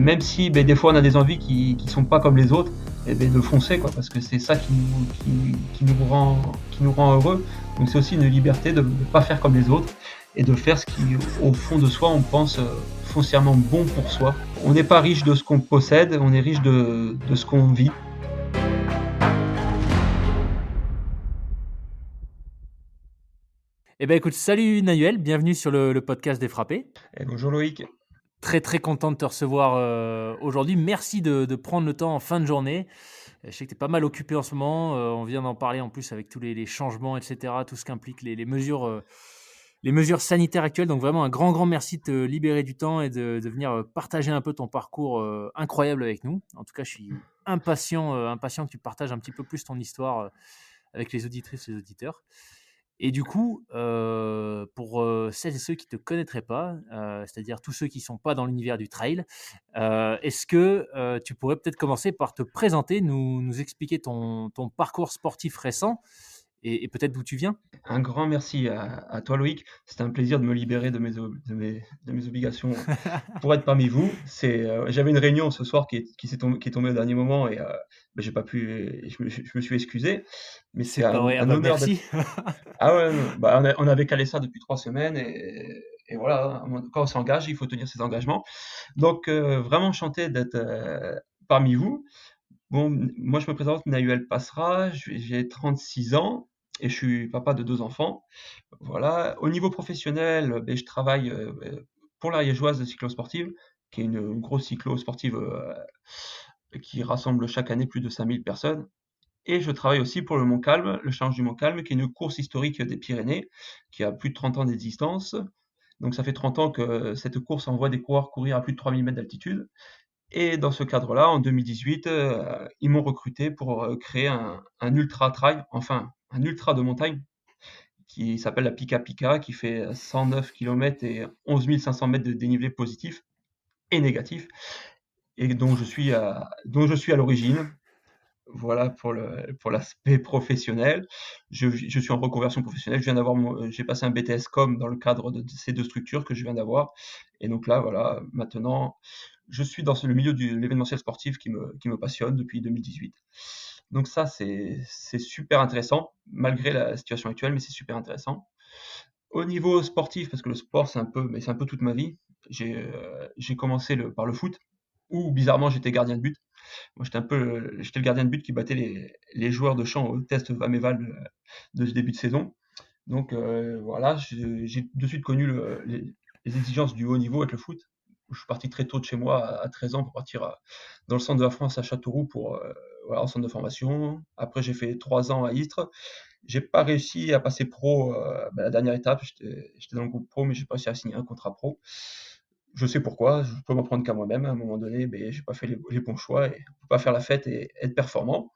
même si des fois on a des envies qui sont pas comme les autres, et de foncer quoi, parce que c'est ça qui nous rend heureux. Donc c'est aussi une liberté de ne pas faire comme les autres et de faire ce qui au fond de soi on pense foncièrement bon pour soi. On n'est pas riche de ce qu'on possède, on est riche de ce qu'on vit. Eh ben écoute, salut Nahuel, bienvenue sur le podcast des frappés. Et bonjour Loïc. Très très content de te recevoir aujourd'hui. Merci de prendre le temps en fin de journée. Je sais que tu es pas mal occupé en ce moment. On vient d'en parler en plus avec tous les changements, etc. Tout ce qu'impliquent les mesures sanitaires actuelles. Donc vraiment un grand grand merci de te libérer du temps et de venir partager un peu ton parcours incroyable avec nous. En tout cas, je suis impatient que tu partages un petit peu plus ton histoire avec les auditrices et les auditeurs. Et du coup, pour celles et ceux qui ne te connaîtraient pas, c'est-à-dire tous ceux qui ne sont pas dans l'univers du trail, est-ce que tu pourrais peut-être commencer par te présenter, nous expliquer ton parcours sportif récent et peut-être d'où tu viens? Un grand merci à toi Loïc. C'était un plaisir de me libérer de mes obligations pour être parmi vous. J'avais une réunion ce soir qui est tombée au dernier moment et j'ai pas pu, je me suis excusé. Mais c'est C'est pas vrai, ah un bah honneur d'être. merci. Ah ouais, non, on avait calé ça depuis 3 semaines et voilà, quand on s'engage, il faut tenir ses engagements. Donc vraiment enchanté d'être parmi vous. Bon, moi je me présente, Nahuel Passera, j'ai 36 ans et je suis papa de 2 enfants. Voilà. Au niveau professionnel, je travaille pour l'Ariégeoise de cyclosportive, qui est une grosse cyclosportive qui rassemble chaque année plus de 5000 personnes. Et je travaille aussi pour le Mont-Calm, le Challenge du Mont-Calm, qui est une course historique des Pyrénées, qui a plus de 30 ans d'existence. Donc ça fait 30 ans que cette course envoie des coureurs courir à plus de 3000 mètres d'altitude. Et dans ce cadre-là, en 2018, ils m'ont recruté pour créer un ultra trail, enfin un ultra de montagne, qui s'appelle la Pika Pika, qui fait 109 km et 11 500 mètres de dénivelé positif et négatif, et dont je suis à l'origine. Voilà pour l'aspect professionnel. Je suis en reconversion professionnelle. J'ai passé un BTS Com dans le cadre de ces deux structures que je viens d'avoir. Et donc là, voilà, maintenant, je suis dans le milieu de l'événementiel sportif qui me passionne depuis 2018. Donc ça, c'est super intéressant, malgré la situation actuelle, mais c'est super intéressant. Au niveau sportif, parce que le sport, c'est un peu toute ma vie, j'ai commencé par le foot, où bizarrement j'étais gardien de but. Moi, j'étais le gardien de but qui battait les joueurs de champ au test Vameval de ce début de saison. Donc voilà, j'ai de suite connu les exigences du haut niveau avec le foot. Je suis parti très tôt de chez moi, à 13 ans, pour partir dans le centre de la France, à Châteauroux, pour voilà, en centre de formation. Après, j'ai fait 3 ans à Istres. J'ai pas réussi à passer pro la dernière étape. J'étais dans le groupe pro, mais j'ai pas réussi à signer un contrat pro. Je sais pourquoi, je peux m'en prendre qu'à moi-même. À un moment donné, j'ai pas fait les bons choix et on peut pas faire la fête et être performant.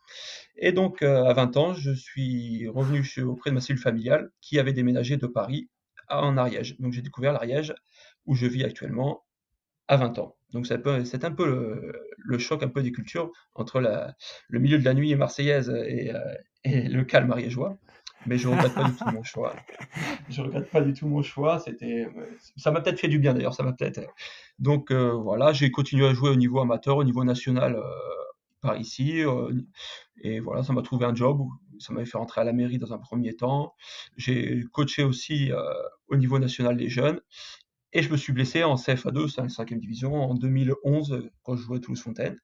Et donc, à 20 ans, je suis revenu auprès de ma cellule familiale qui avait déménagé de Paris en Ariège. Donc, j'ai découvert l'Ariège où je vis actuellement à 20 ans. Donc, c'est un peu le choc un peu des cultures entre le milieu de la nuit marseillaise et le calme ariégeois. Mais je regrette pas du tout mon choix. Je regrette pas du tout mon choix. Ça m'a peut-être fait du bien d'ailleurs. Ça m'a peut-être. Donc voilà, j'ai continué à jouer au niveau amateur, au niveau national par ici. Et voilà, ça m'a trouvé un job. Ça m'avait fait rentrer à la mairie dans un premier temps. J'ai coaché aussi au niveau national les jeunes. Et je me suis blessé en CFA2, c'est la 5e division, en 2011, quand je jouais à Toulouse-Fontaine.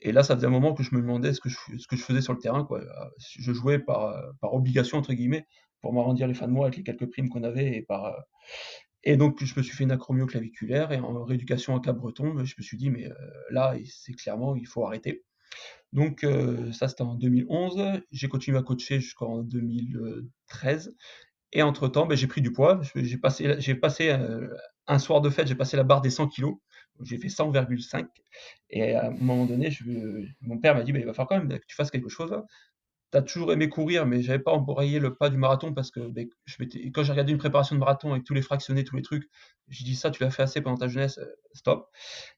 Et là, ça faisait un moment que je me demandais ce que je faisais sur le terrain, quoi. Je jouais par obligation, entre guillemets, pour m'arrondir les fins de mois avec les quelques primes qu'on avait. Et donc, je me suis fait une acromioclaviculaire et en rééducation à Cap-Breton, je me suis dit, mais là, c'est clairement, il faut arrêter. Donc, ça, c'était en 2011. J'ai continué à coacher jusqu'en 2013. Et entre-temps, j'ai pris du poids. J'ai passé un soir de fête, j'ai passé la barre des 100 kilos. J'ai fait 100,5. Et à un moment donné, mon père m'a dit, il va falloir quand même que tu fasses quelque chose là. Tu as toujours aimé courir, mais j'avais pas embrayé le pas du marathon parce que quand j'ai regardé une préparation de marathon avec tous les fractionnés, tous les trucs, j'ai dit ça, tu l'as fait assez pendant ta jeunesse, stop.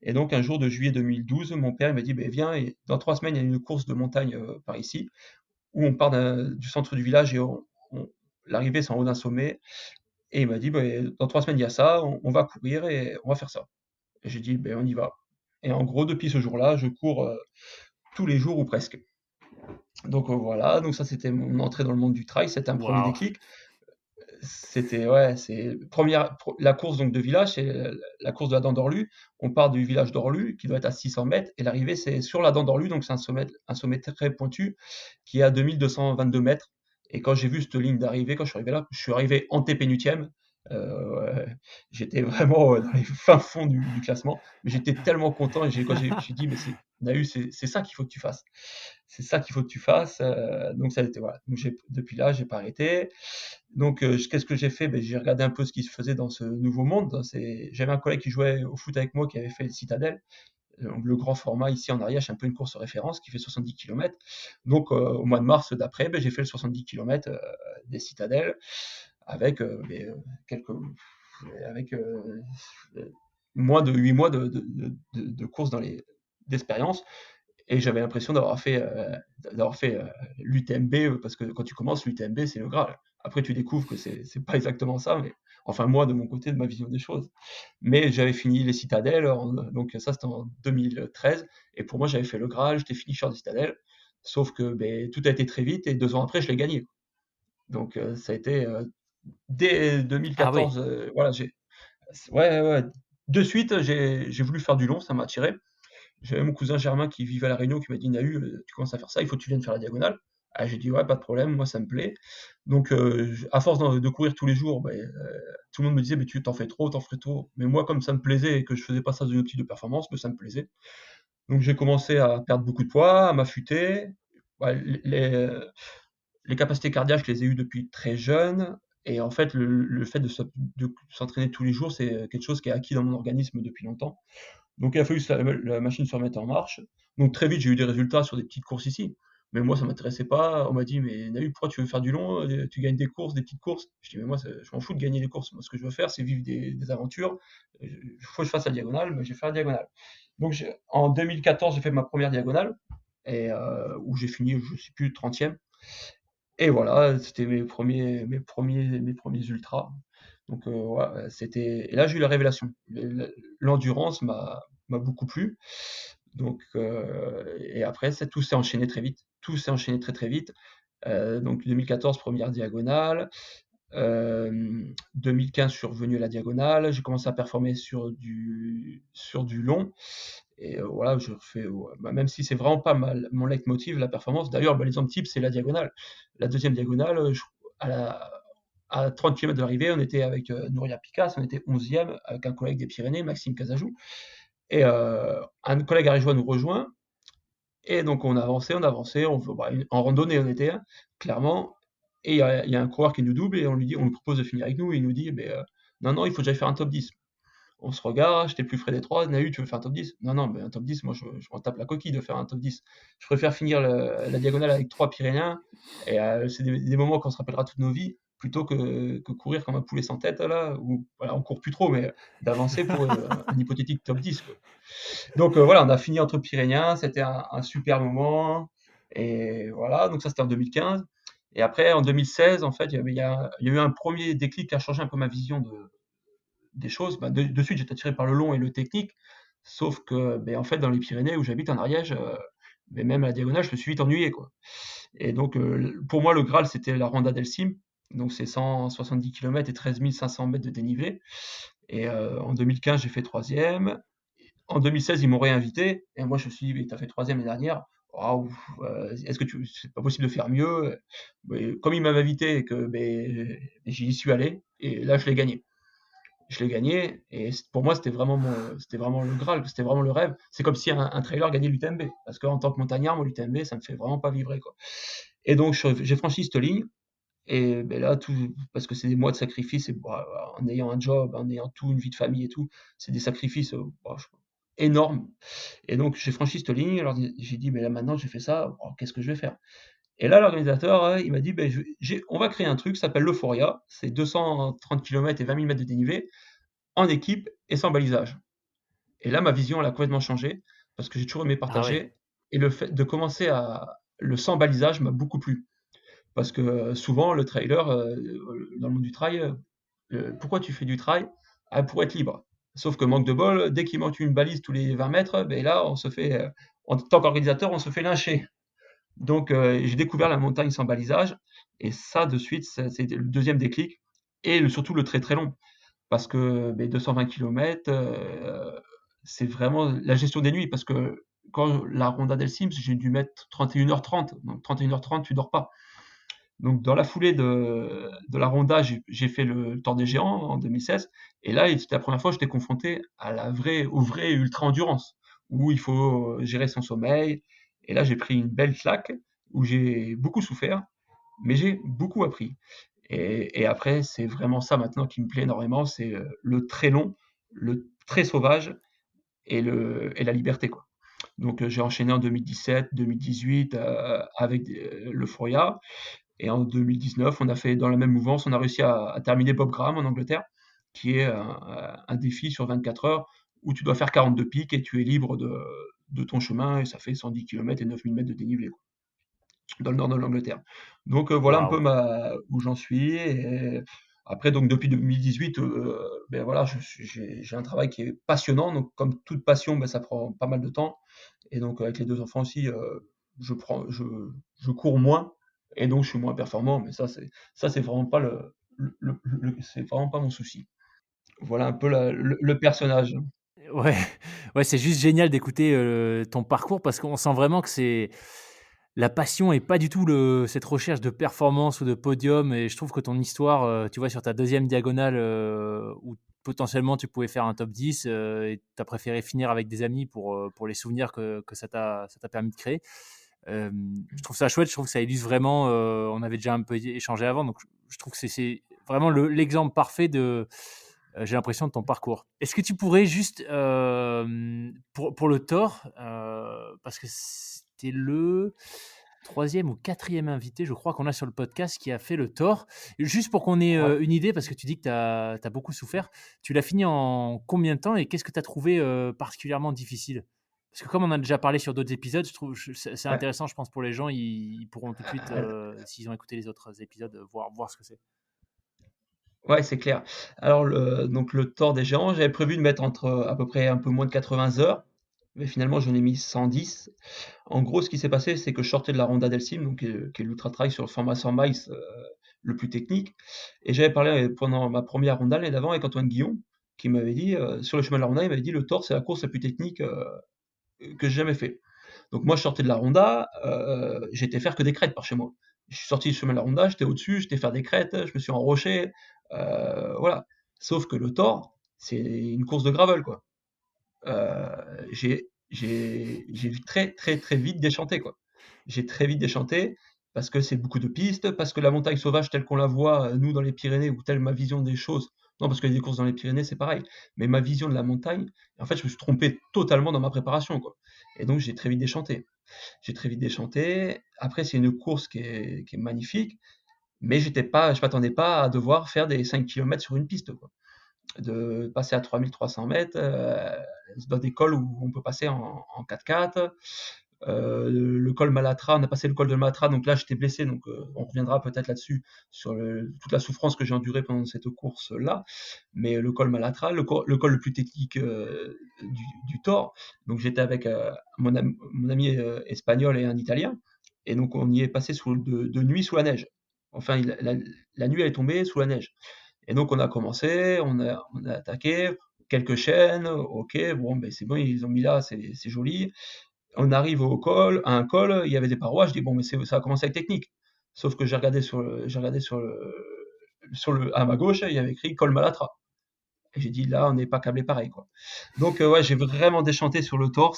Et donc un jour de juillet 2012, mon père il m'a dit, viens, et dans 3 semaines, il y a une course de montagne par ici, où on part du centre du village et l'arrivée c'est en haut d'un sommet. Et il m'a dit, dans 3 semaines, il y a ça, on va courir et on va faire ça. Et j'ai dit, on y va. Et en gros, depuis ce jour-là, je cours tous les jours ou presque. Donc voilà, donc ça c'était mon entrée dans le monde du trail, c'était un premier Waouh! déclic. C'était ouais, c'est première la course donc de village, c'est la course de la Dent d'Orlu. On part du village d'Orlu qui doit être à 600 mètres et l'arrivée c'est sur la Dent d'Orlu, donc c'est un sommet très pointu qui est à 2222 mètres. Et quand j'ai vu cette ligne d'arrivée, quand je suis arrivé là, je suis arrivé antépénultième. Ouais, j'étais vraiment dans les fins fonds du classement, mais j'étais tellement content et j'ai dit mais c'est Nahu, c'est ça qu'il faut que tu fasses. C'est ça qu'il faut que tu fasses. Donc ça a été voilà. Donc depuis là, j'ai pas arrêté. Donc, qu'est-ce que j'ai fait? Ben, j'ai regardé un peu ce qui se faisait dans ce nouveau monde. J'avais un collègue qui jouait au foot avec moi qui avait fait le Citadel, le grand format ici en Ariège, un peu une course référence qui fait 70 km. Donc, au mois de mars d'après, ben, j'ai fait le 70 km des Citadelles avec, quelques, avec moins de 8 mois de course d'expérience. Et j'avais l'impression d'avoir fait l'UTMB, parce que quand tu commences, l'UTMB, c'est le Graal. Après, tu découvres que c'est pas exactement ça, mais enfin, moi, de mon côté, de ma vision des choses. Mais j'avais fini les citadelles, donc ça, c'était en 2013. Et pour moi, j'avais fait le Graal, j'étais finisher des citadelles. Sauf que ben, tout a été très vite, et 2 ans après, je l'ai gagné. Donc, ça a été dès Ah oui. 2014, voilà, ouais, ouais, de suite, j'ai voulu faire du long, ça m'a attiré. J'avais mon cousin Germain qui vivait à La Réunion qui m'a dit: «Nahu, tu commences à faire ça, il faut que tu viennes faire la diagonale». Ah, j'ai dit: «Ouais, pas de problème, moi ça me plaît». Donc à force de courir tous les jours, beh, tout le monde me disait: «Mais tu t'en fais trop, t'en ferais trop». Mais moi, comme ça me plaisait et que je faisais pas ça dans une optique de performance, ça me plaisait. Donc j'ai commencé à perdre beaucoup de poids, à m'affûter. Ouais, les capacités cardiaques, je les ai eues depuis très jeune. Et en fait, le fait de s'entraîner tous les jours, c'est quelque chose qui est acquis dans mon organisme depuis longtemps. Donc il a fallu que la machine se remette en marche. Donc très vite, j'ai eu des résultats sur des petites courses ici. Mais moi, ça m'intéressait pas. On m'a dit: «Mais Nahu, pourquoi tu veux faire du long? Tu gagnes des courses, des petites courses». Je dis: «Mais moi, je m'en fous de gagner des courses. Moi, ce que je veux faire, c'est vivre des aventures. Il faut que je fasse la diagonale, mais je vais faire la diagonale». Donc en 2014, j'ai fait ma première diagonale, et où j'ai fini, je sais plus, 30e. Et voilà, c'était mes premiers ultras. Donc ouais, et là j'ai eu la révélation. L'endurance m'a beaucoup plu. Donc et après tout s'est enchaîné très vite. Tout s'est enchaîné très très vite. Donc 2014 première diagonale. 2015 je suis revenu à la diagonale. J'ai commencé à performer sur du long. Et voilà, je refais, ouais, bah, même si c'est vraiment pas mal mon leitmotiv, la performance. D'ailleurs, bah, l'exemple type, c'est la diagonale. La deuxième diagonale, à, la, à 30 km de l'arrivée, on était avec Nouria Picasse, on était 11e avec un collègue des Pyrénées, Maxime Casajou. Et un collègue arrière nous rejoint. Et donc on avançait, en randonnée on était, hein, clairement. Et il y a un coureur qui nous double et on lui propose de finir avec nous. Et il nous dit, non, non, il faut que j'aille faire un top 10. On se regarde, j'étais le plus frais des trois. Nahu, tu veux faire un top 10? Non, non, mais un top 10, moi je m'en tape la coquille de faire un top 10. Je préfère finir la diagonale avec trois Pyrénéens. Et c'est des moments qu'on se rappellera toute nos vies, plutôt que courir comme un poulet sans tête, là, où voilà, on court plus trop, mais d'avancer pour un hypothétique top 10, quoi. Donc voilà, on a fini entre Pyrénéens, c'était un super moment. Et voilà, donc ça c'était en 2015. Et après, en 2016, en fait, il y a eu un premier déclic qui a changé un peu ma vision des choses. Bah, de suite, j'étais attiré par le long et le technique, sauf que, ben, en fait, dans les Pyrénées où j'habite en Ariège, ben, même à la diagonale, je me suis vite ennuyé, quoi. Et donc, pour moi, le Graal, c'était la Ronda del Cim, donc c'est 170 km et 13 500 mètres de dénivelé. Et en 2015, j'ai fait troisième. En 2016, ils m'ont réinvité, et moi, je me suis dit: «Tu as fait troisième l'année dernière, waouh, est-ce que c'est pas possible de faire mieux?» Mais comme ils m'avaient invité et que ben, j'y suis allé, et là, je l'ai gagné. Je l'ai gagné, et pour moi, c'était vraiment le Graal, c'était vraiment le rêve. C'est comme si un trailer gagnait l'UTMB. Parce qu'en tant que montagnard, moi, l'UTMB, ça me fait vraiment pas vibrer, quoi. Et donc, j'ai franchi cette ligne, et ben là, parce que c'est des mois de sacrifice, et bah, en ayant un job, en ayant tout, une vie de famille et tout, c'est des sacrifices bah, énormes. Et donc, j'ai franchi cette ligne, alors j'ai dit, mais là, maintenant, j'ai fait ça, oh, qu'est-ce que je vais faire? Et là, l'organisateur, il m'a dit, ben, on va créer un truc, ça s'appelle l'Euphoria, c'est 230 km et 20 000 mètres de dénivelé, en équipe et sans balisage. Et là, ma vision, elle a complètement changé, parce que j'ai toujours aimé Ah ouais. partager, et le fait de commencer à le sans balisage m'a beaucoup plu. Parce que souvent, le trailer, dans le monde du trail, pourquoi tu fais du trail? Ah, pour être libre. Sauf que manque de bol, dès qu'il manque une balise tous les 20 mètres, ben là, en tant qu'organisateur, on se fait lyncher. Donc, j'ai découvert la montagne sans balisage, et ça, de suite, c'était le deuxième déclic, et surtout le très très long. Parce que ben, 220 km, c'est vraiment la gestion des nuits. Parce que quand la Ronda del Sims, j'ai dû mettre 31h30. Donc 31h30, tu dors pas. Donc dans la foulée de la Ronda, j'ai fait le Tour des Géants en 2016. Et là, c'était la première fois que j'étais confronté au vrai ultra endurance, où il faut gérer son sommeil. Et là, j'ai pris une belle claque, où j'ai beaucoup souffert, mais j'ai beaucoup appris. Et après, c'est vraiment ça maintenant qui me plaît énormément, c'est le très long, le très sauvage, et la liberté, quoi. Donc j'ai enchaîné en 2017, 2018 le Foria. Et en 2019, on a fait dans la même mouvance, on a réussi à terminer Bob Graham en Angleterre, qui est un défi sur 24 heures où tu dois faire 42 pics et tu es libre de ton chemin, et ça fait 110 km et 9000 mètres de dénivelé, quoi, dans le nord de l'Angleterre. Donc voilà un peu Waouh! où j'en suis. Et après, donc depuis 2018, ben voilà, j'ai un travail qui est passionnant. Donc comme toute passion, ben, ça prend pas mal de temps. Et donc avec les deux enfants aussi, je prends, je cours moins, et donc je suis moins performant. Mais ça c'est vraiment pas c'est vraiment pas mon souci. Voilà un peu le personnage. Ouais, ouais, c'est juste génial d'écouter, ton parcours parce qu'on sent vraiment que c'est la passion et pas du tout cette recherche de performance ou de podium et je trouve que ton histoire, tu vois, sur ta deuxième diagonale, où potentiellement tu pouvais faire un top 10 et tu as préféré finir avec des amis pour les souvenirs que ça t'a permis de créer. Je trouve ça chouette, je trouve que ça illustre vraiment, on avait déjà un peu échangé avant, donc je trouve que c'est vraiment l'exemple parfait de, j'ai l'impression de ton parcours. Est-ce que tu pourrais juste, pour le Thor, parce que c'était le troisième ou quatrième invité, je crois qu'on a sur le podcast qui a fait le Thor. Juste pour qu'on ait Ouais. une idée, parce que tu dis que tu as beaucoup souffert, tu l'as fini en combien de temps et qu'est-ce que tu as trouvé particulièrement difficile? Parce que comme on a déjà parlé sur d'autres épisodes, je trouve c'est Ouais. intéressant, je pense, pour les gens, ils pourront tout de suite, s'ils ont écouté les autres épisodes, voir ce que c'est. Ouais, c'est clair. Alors donc le Thor des géants, j'avais prévu de mettre entre à peu près un peu moins de 80 heures, mais finalement j'en ai mis 110. En gros, ce qui s'est passé, c'est que je sortais de la Ronda del Sim, donc qui est l'ultra trail sur le format 100 miles, le plus technique. Et j'avais parlé pendant ma première Ronda l'année d'avant avec Antoine Guillon, qui m'avait dit, sur le chemin de la Ronda, il m'avait dit: «Le Thor, c'est la course la plus technique que j'ai jamais fait». Donc moi, je sortais de la Ronda, j'étais faire que des crêtes par chez moi. Je suis sorti du chemin de la Ronda, j'étais au-dessus, j'étais faire des crêtes, je me suis enroché, voilà. Sauf que le Thor, c'est une course de gravel, quoi. J'ai très, très, très vite déchanté, quoi. J'ai très vite déchanté parce que c'est beaucoup de pistes, parce que la montagne sauvage telle qu'on la voit, nous, dans les Pyrénées, ou telle ma vision des choses, non, parce qu'il y a des courses dans les Pyrénées, c'est pareil, mais ma vision de la montagne, en fait, je me suis trompé totalement dans ma préparation, quoi. Et donc j'ai très vite déchanté. J'ai très vite déchanté. Après, c'est une course qui est magnifique, mais je m'attendais pas à devoir faire des 5 kilomètres sur une piste, quoi. De passer à 3300 mètres, dans des cols où on peut passer en 4x4. Le col Malatra, on a passé le col de Malatra, donc là j'étais blessé, donc on reviendra peut-être là-dessus, sur toute la souffrance que j'ai endurée pendant cette course-là. Mais le col Malatra, le col le plus technique du Tour, donc j'étais avec mon ami espagnol et un Italien, et donc on y est passé de nuit sous la neige. Enfin, la nuit elle est tombée sous la neige. Et donc on a commencé, on a attaqué, quelques chaînes, ok, bon, ben c'est bon, ils ont mis là, c'est joli. On arrive à un col, il y avait des parois, je dis bon, mais ça va commencer avec technique. Sauf que j'ai regardé à ma gauche, il y avait écrit col Malatra. Et j'ai dit là, on n'est pas câblé pareil, quoi. Donc ouais, j'ai vraiment déchanté sur le Tour,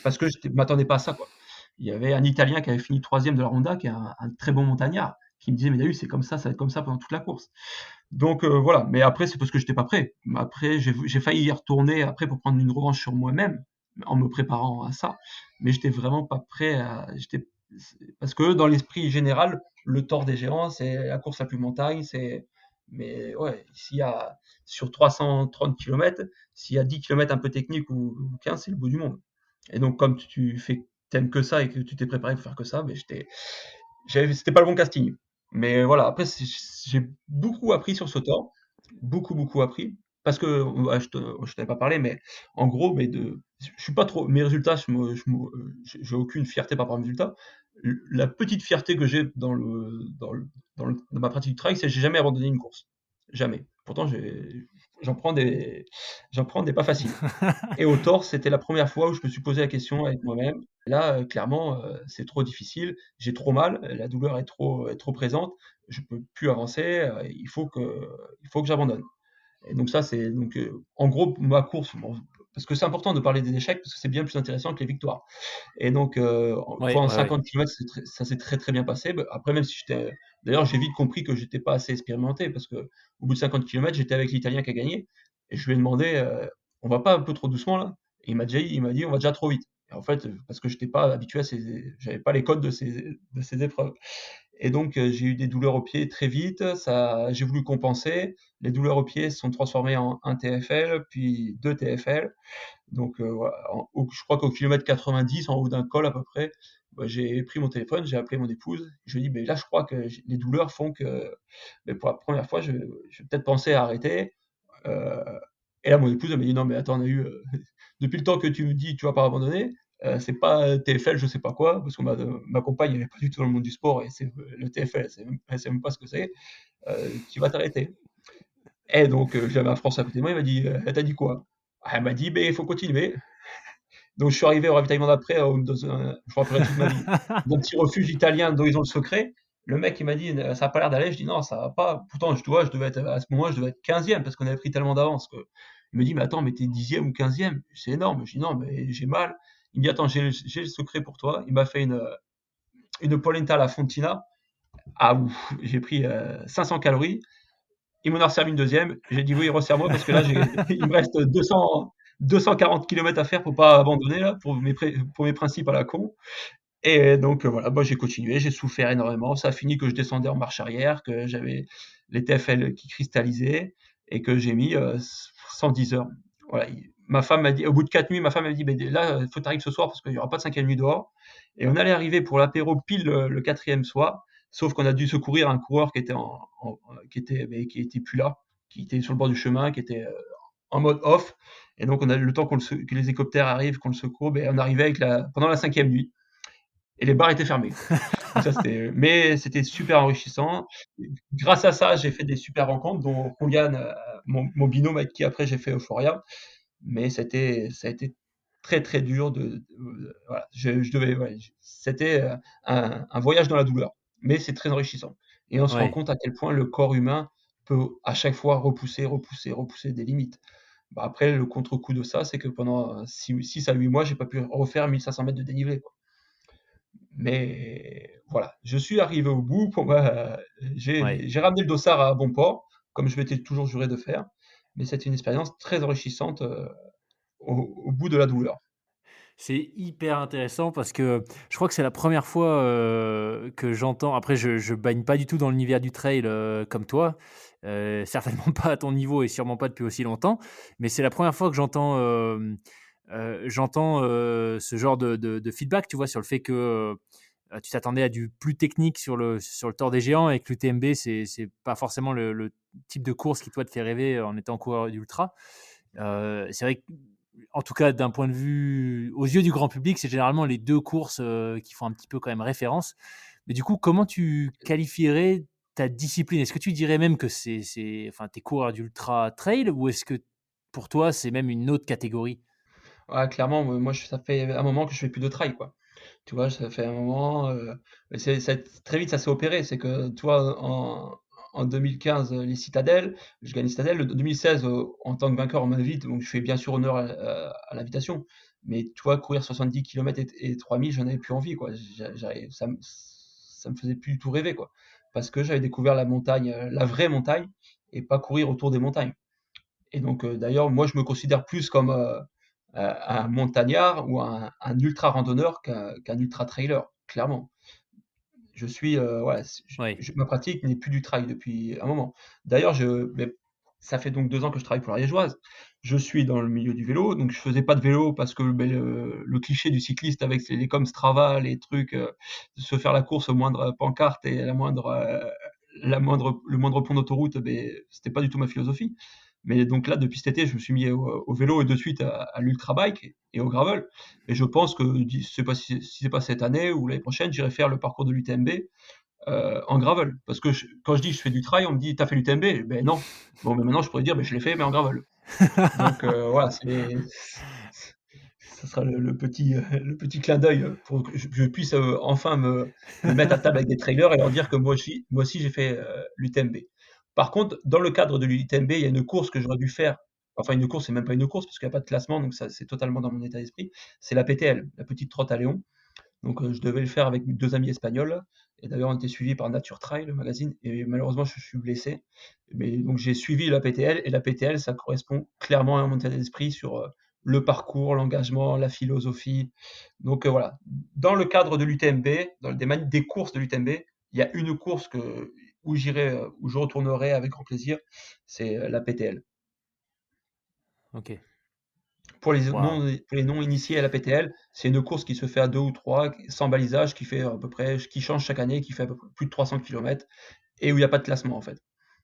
parce que je m'attendais pas à ça, quoi. Il y avait un Italien qui avait fini troisième de la Ronda, qui est un très bon montagnard, qui me disait mais David, c'est comme ça va être comme ça pendant toute la course. Donc voilà, mais après c'est parce que j'étais pas prêt. Après j'ai failli y retourner après pour prendre une revanche sur moi-même en me préparant à ça, mais j'étais vraiment pas prêt parce que dans l'esprit général, le Tour des Géants, c'est la course la plus montagne, mais ouais, s'il y a sur 330 km, s'il y a 10 km un peu technique ou 15, c'est le bout du monde. Et donc comme t'aimes que ça et que tu t'es préparé pour faire que ça, mais c'était pas le bon casting. Mais voilà, après, j'ai beaucoup appris sur ce temps, beaucoup, beaucoup appris. parce que ouais, je t'avais pas parlé, mais en gros, je suis pas trop. Mes résultats, j'ai aucune fierté par rapport à mes résultats. La petite fierté que j'ai dans ma pratique du trail, c'est que j'ai jamais abandonné une course. Jamais. Pourtant, j'en prends des, j'en prends des pas faciles. Et au torse, c'était la première fois où je me suis posé la question avec moi-même. Là, clairement, c'est trop difficile, j'ai trop mal, la douleur est trop présente, je peux plus avancer, il faut que j'abandonne. Et donc ça, c'est donc en gros ma course, bon, parce que c'est important de parler des échecs parce que c'est bien plus intéressant que les victoires. Et donc Ouais, pendant ouais, ouais. 50 kilomètres, ça s'est très très bien passé. Bah, après, même si d'ailleurs, j'ai vite compris que j'étais pas assez expérimenté parce que au bout de 50 kilomètres, j'étais avec l'Italien qui a gagné et je lui ai demandé, on va pas un peu trop doucement là? Et il m'a dit, on va déjà trop vite. Et en fait, parce que j'étais pas habitué j'avais pas les codes de ces épreuves. Et donc, j'ai eu des douleurs aux pieds très vite. J'ai voulu compenser. Les douleurs aux pieds se sont transformées en un TFL, puis 2 TFL. Donc, voilà, je crois qu'au kilomètre 90, en haut d'un col à peu près, bah, j'ai pris mon téléphone, j'ai appelé mon épouse. Je lui ai dit, mais là, je crois que les douleurs font que, mais pour la première fois, je vais peut-être penser à arrêter. Euh, et là, mon épouse elle m'a dit, non, mais attends, on a eu, depuis le temps que tu me dis, tu vas pas abandonner, c'est pas TFL, je sais pas quoi, parce que ma compagne, elle est pas du tout dans le monde du sport, et c'est le TFL, elle sait même pas ce que c'est, tu vas t'arrêter. Et donc, j'avais un Français à côté de moi, il m'a dit, elle t'a dit quoi? Ah, elle m'a dit, ben, il faut continuer. Donc, je suis arrivé au ravitaillement d'après, je me rappellerai toute ma vie, d'un petit refuge italien d'Horizon le Secret. Le mec, il m'a dit, ça a pas l'air d'aller. Je dis, non, ça va pas. Pourtant, tu vois, à ce moment-là, je devais être 15e parce qu'on avait pris tellement d'avance. Il me dit, mais attends, mais t'es 10e ou 15e. C'est énorme. Je dis, non, mais j'ai mal. Il me dit, attends, j'ai le secret pour toi. Il m'a fait une polenta alla fontina. Ah, ouf, j'ai pris 500 calories. Il m'en a resservi une deuxième. J'ai dit, oui, resserre-moi parce que là, il me reste 240 kilomètres à faire pour pas abandonner, là, pour mes principes à la con. Et donc voilà, moi j'ai continué, j'ai souffert énormément. Ça a fini que je descendais en marche arrière, que j'avais les TFL qui cristallisaient et que j'ai mis 110 heures. Voilà, ma femme m'a dit, au bout de 4 nuits, ma femme m'a dit, là, il faut que tu arrives ce soir parce qu'il n'y aura pas de cinquième nuit dehors. Et on allait arriver pour l'apéro pile le quatrième soir, sauf qu'on a dû secourir un coureur qui était plus là, qui était sur le bord du chemin, qui était en mode off. Et donc on a le temps que les hélicoptères arrivent, qu'on le secoue, on arrivait pendant la cinquième nuit et les bars étaient fermés. Donc mais c'était super enrichissant. Grâce à ça, j'ai fait des super rencontres, dont Kongan, mon binôme avec qui après j'ai fait Euphoria. Mais ça a été très très dur voilà, je devais, ouais, c'était un voyage dans la douleur, mais c'est très enrichissant. Et on se rend Ouais. compte à quel point le corps humain peut à chaque fois repousser des limites. Bah, après, le contre-coup de ça, c'est que pendant 6 à 8 mois, j'ai pas pu refaire 1500 mètres de dénivelé, quoi. Mais voilà, je suis arrivé au bout. Ouais. J'ai ramené le dossard à bon port, comme je m'étais toujours juré de faire. Mais c'est une expérience très enrichissante au bout de la douleur. C'est hyper intéressant parce que je crois que c'est la première fois, que j'entends après je baigne pas du tout dans l'univers du trail, comme toi, certainement pas à ton niveau et sûrement pas depuis aussi longtemps. Mais c'est la première fois que j'entends ce genre de feedback, tu vois? Sur le fait que, tu t'attendais à du plus technique sur le Tour des Géants et que l'UTMB c'est pas forcément le type de course qui toi te fait rêver en étant coureur d'ultra. C'est vrai que, en tout cas, d'un point de vue aux yeux du grand public, c'est généralement les 2 courses, qui font un petit peu quand même référence. Mais du coup, comment tu qualifierais ta discipline? Est-ce que tu dirais même que enfin, tu es coureur d'ultra trail ou est-ce que pour toi, c'est même une autre catégorie? Ouais, clairement, moi, ça fait un moment que je fais plus de trail, quoi. Tu vois, ça fait un moment, très vite, ça s'est opéré. C'est que, tu vois, en 2015, les citadelles, je gagne les citadelles. En 2016, en tant que vainqueur, on m'invite, donc je fais bien sûr honneur à l'invitation. Mais tu vois, courir 70 kilomètres et 3000, j'en avais plus envie, quoi. Ça me faisait plus du tout rêver, quoi. Parce que j'avais découvert la montagne, la vraie montagne, et pas courir autour des montagnes. Et donc, d'ailleurs, moi, je me considère plus comme un montagnard ou un ultra randonneur qu'un ultra trailer, clairement. Je suis, voilà, Ouais. ma pratique n'est plus du trail depuis un moment. D'ailleurs, mais ça fait donc 2 ans que je travaille pour la Liégeoise. Je suis dans le milieu du vélo, donc je faisais pas de vélo parce que le cliché du cycliste avec les comme Strava, les trucs, se faire la course au moindre pancarte et le moindre pont d'autoroute, c'était pas du tout ma philosophie. Mais donc là, depuis cet été, je me suis mis au vélo et de suite à l'ultra-bike et au gravel. Et je pense que, je sais pas si c'est pas cette année ou l'année prochaine, j'irai faire le parcours de l'UTMB en gravel. Parce que quand je dis je fais du trail, on me dit t'as fait l'UTMB? Ben non. Bon, mais maintenant je pourrais dire ben je l'ai fait, mais en gravel. Donc voilà, ce sera le petit clin d'œil pour que je puisse enfin me mettre à table avec des trailers et leur dire que moi aussi j'ai fait l'UTMB. Par contre, dans le cadre de l'UTMB, il y a une course que j'aurais dû faire. Enfin, une course, c'est même pas une course parce qu'il n'y a pas de classement, donc ça, c'est totalement dans mon état d'esprit. C'est la PTL, la petite trotte à Léon. Donc, je devais le faire avec mes 2 amis espagnols et d'ailleurs, on était suivis par Nature Trail, le magazine et malheureusement, je suis blessé. Mais donc j'ai suivi la PTL et la PTL, ça correspond clairement à mon état d'esprit sur, le parcours, l'engagement, la philosophie. Donc, voilà. Dans le cadre de l'UTMB, dans des courses de l'UTMB, il y a une course où j'irai, où je retournerai avec grand plaisir, c'est, la PTL. Ok. Waouh. Pour les non initiés à la PTL, c'est une course qui se fait à 2 ou 3, sans balisage, qui fait à peu près, qui change chaque année, qui fait à peu près plus de 300 kilomètres et où il n'y a pas de classement en fait.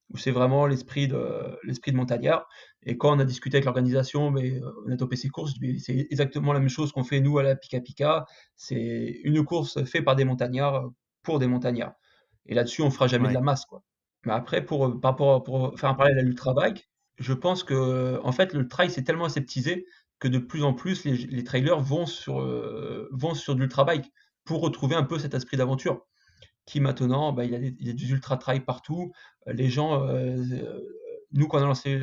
Où c'est vraiment l'esprit de montagnard. Et quand on a discuté avec l'organisation, mais on a topé ces courses, je dis, mais c'est exactement la même chose qu'on fait nous à la Pika Pika. C'est une course faite par des montagnards pour des montagnards. Et là-dessus, on fera jamais de la Ouais. masse, quoi. Mais après, pour faire un parallèle à l'ultra bike, je pense que en fait, le trail c'est tellement aseptisé que de plus en plus les trailers vont sur de l'ultra bike pour retrouver un peu cet esprit d'aventure qui maintenant, bah, il y a des ultra trail partout. Les gens, nous quand on a lancé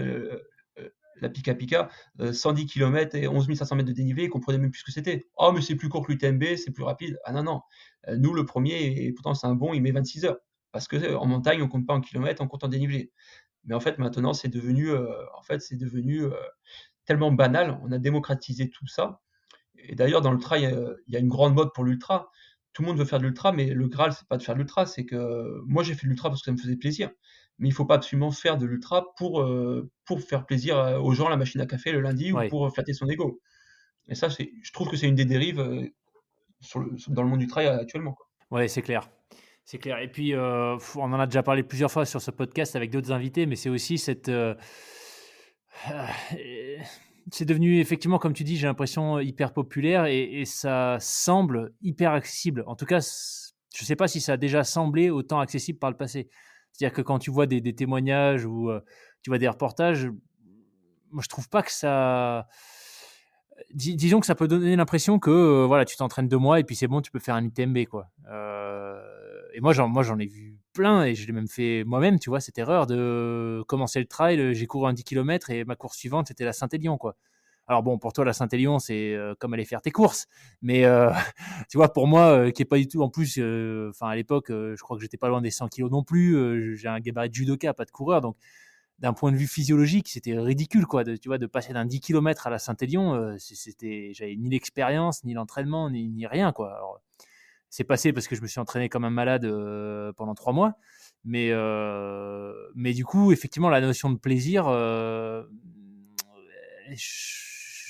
la Pika Pika, 110 km et 11 500 mètres de dénivelé, ils comprenaient même plus ce que c'était. Oh, mais c'est plus court que l'UTMB, c'est plus rapide. Ah non, non. Nous, le premier, et pourtant c'est un bon, il met 26 heures. Parce que en montagne, on compte pas en kilomètres, on compte en dénivelé. Mais en fait, maintenant, c'est devenu tellement banal. On a démocratisé tout ça et d'ailleurs, dans le trail, il y a une grande mode pour l'ultra. Tout le monde veut faire de l'ultra, mais le Graal, c'est pas de faire de l'ultra, c'est que moi j'ai fait de l'ultra parce que ça me faisait plaisir. Mais il faut pas absolument faire de l'ultra pour faire plaisir aux gens à la machine à café le lundi ou Ouais. pour flatter son ego. Et ça, je trouve que c'est une des dérives dans le monde du trail actuellement, quoi. Ouais, c'est clair. C'est clair. Et puis, on en a déjà parlé plusieurs fois sur ce podcast avec d'autres invités, mais c'est aussi cette. Euh, c'est devenu effectivement, comme tu dis, j'ai l'impression hyper populaire et ça semble hyper accessible. En tout cas, je ne sais pas si ça a déjà semblé autant accessible par le passé. C'est-à-dire que quand tu vois des témoignages ou tu vois des reportages, moi je trouve pas que ça. Disons que ça peut donner l'impression que voilà, tu t'entraînes 2 mois et puis c'est bon, tu peux faire un UTMB quoi. Et moi j'en ai vu plein et je l'ai même fait moi-même, tu vois, cette erreur de commencer le trail, j'ai couru un 10 km et ma course suivante c'était la Saint-Élion quoi. Alors bon, pour toi la Saint-Élion c'est comme aller faire tes courses, mais tu vois pour moi qui est pas du tout en plus, enfin à l'époque je crois que j'étais pas loin des 100 kilos non plus, j'ai un gabarit de judoka, pas de coureur, donc d'un point de vue physiologique, c'était ridicule, quoi, tu vois, de passer d'un 10 km à la Saint-Élion, j'avais ni l'expérience, ni l'entraînement, ni rien, quoi. Alors, c'est passé parce que je me suis entraîné comme un malade pendant 3 mois, mais du coup, effectivement, la notion de plaisir, je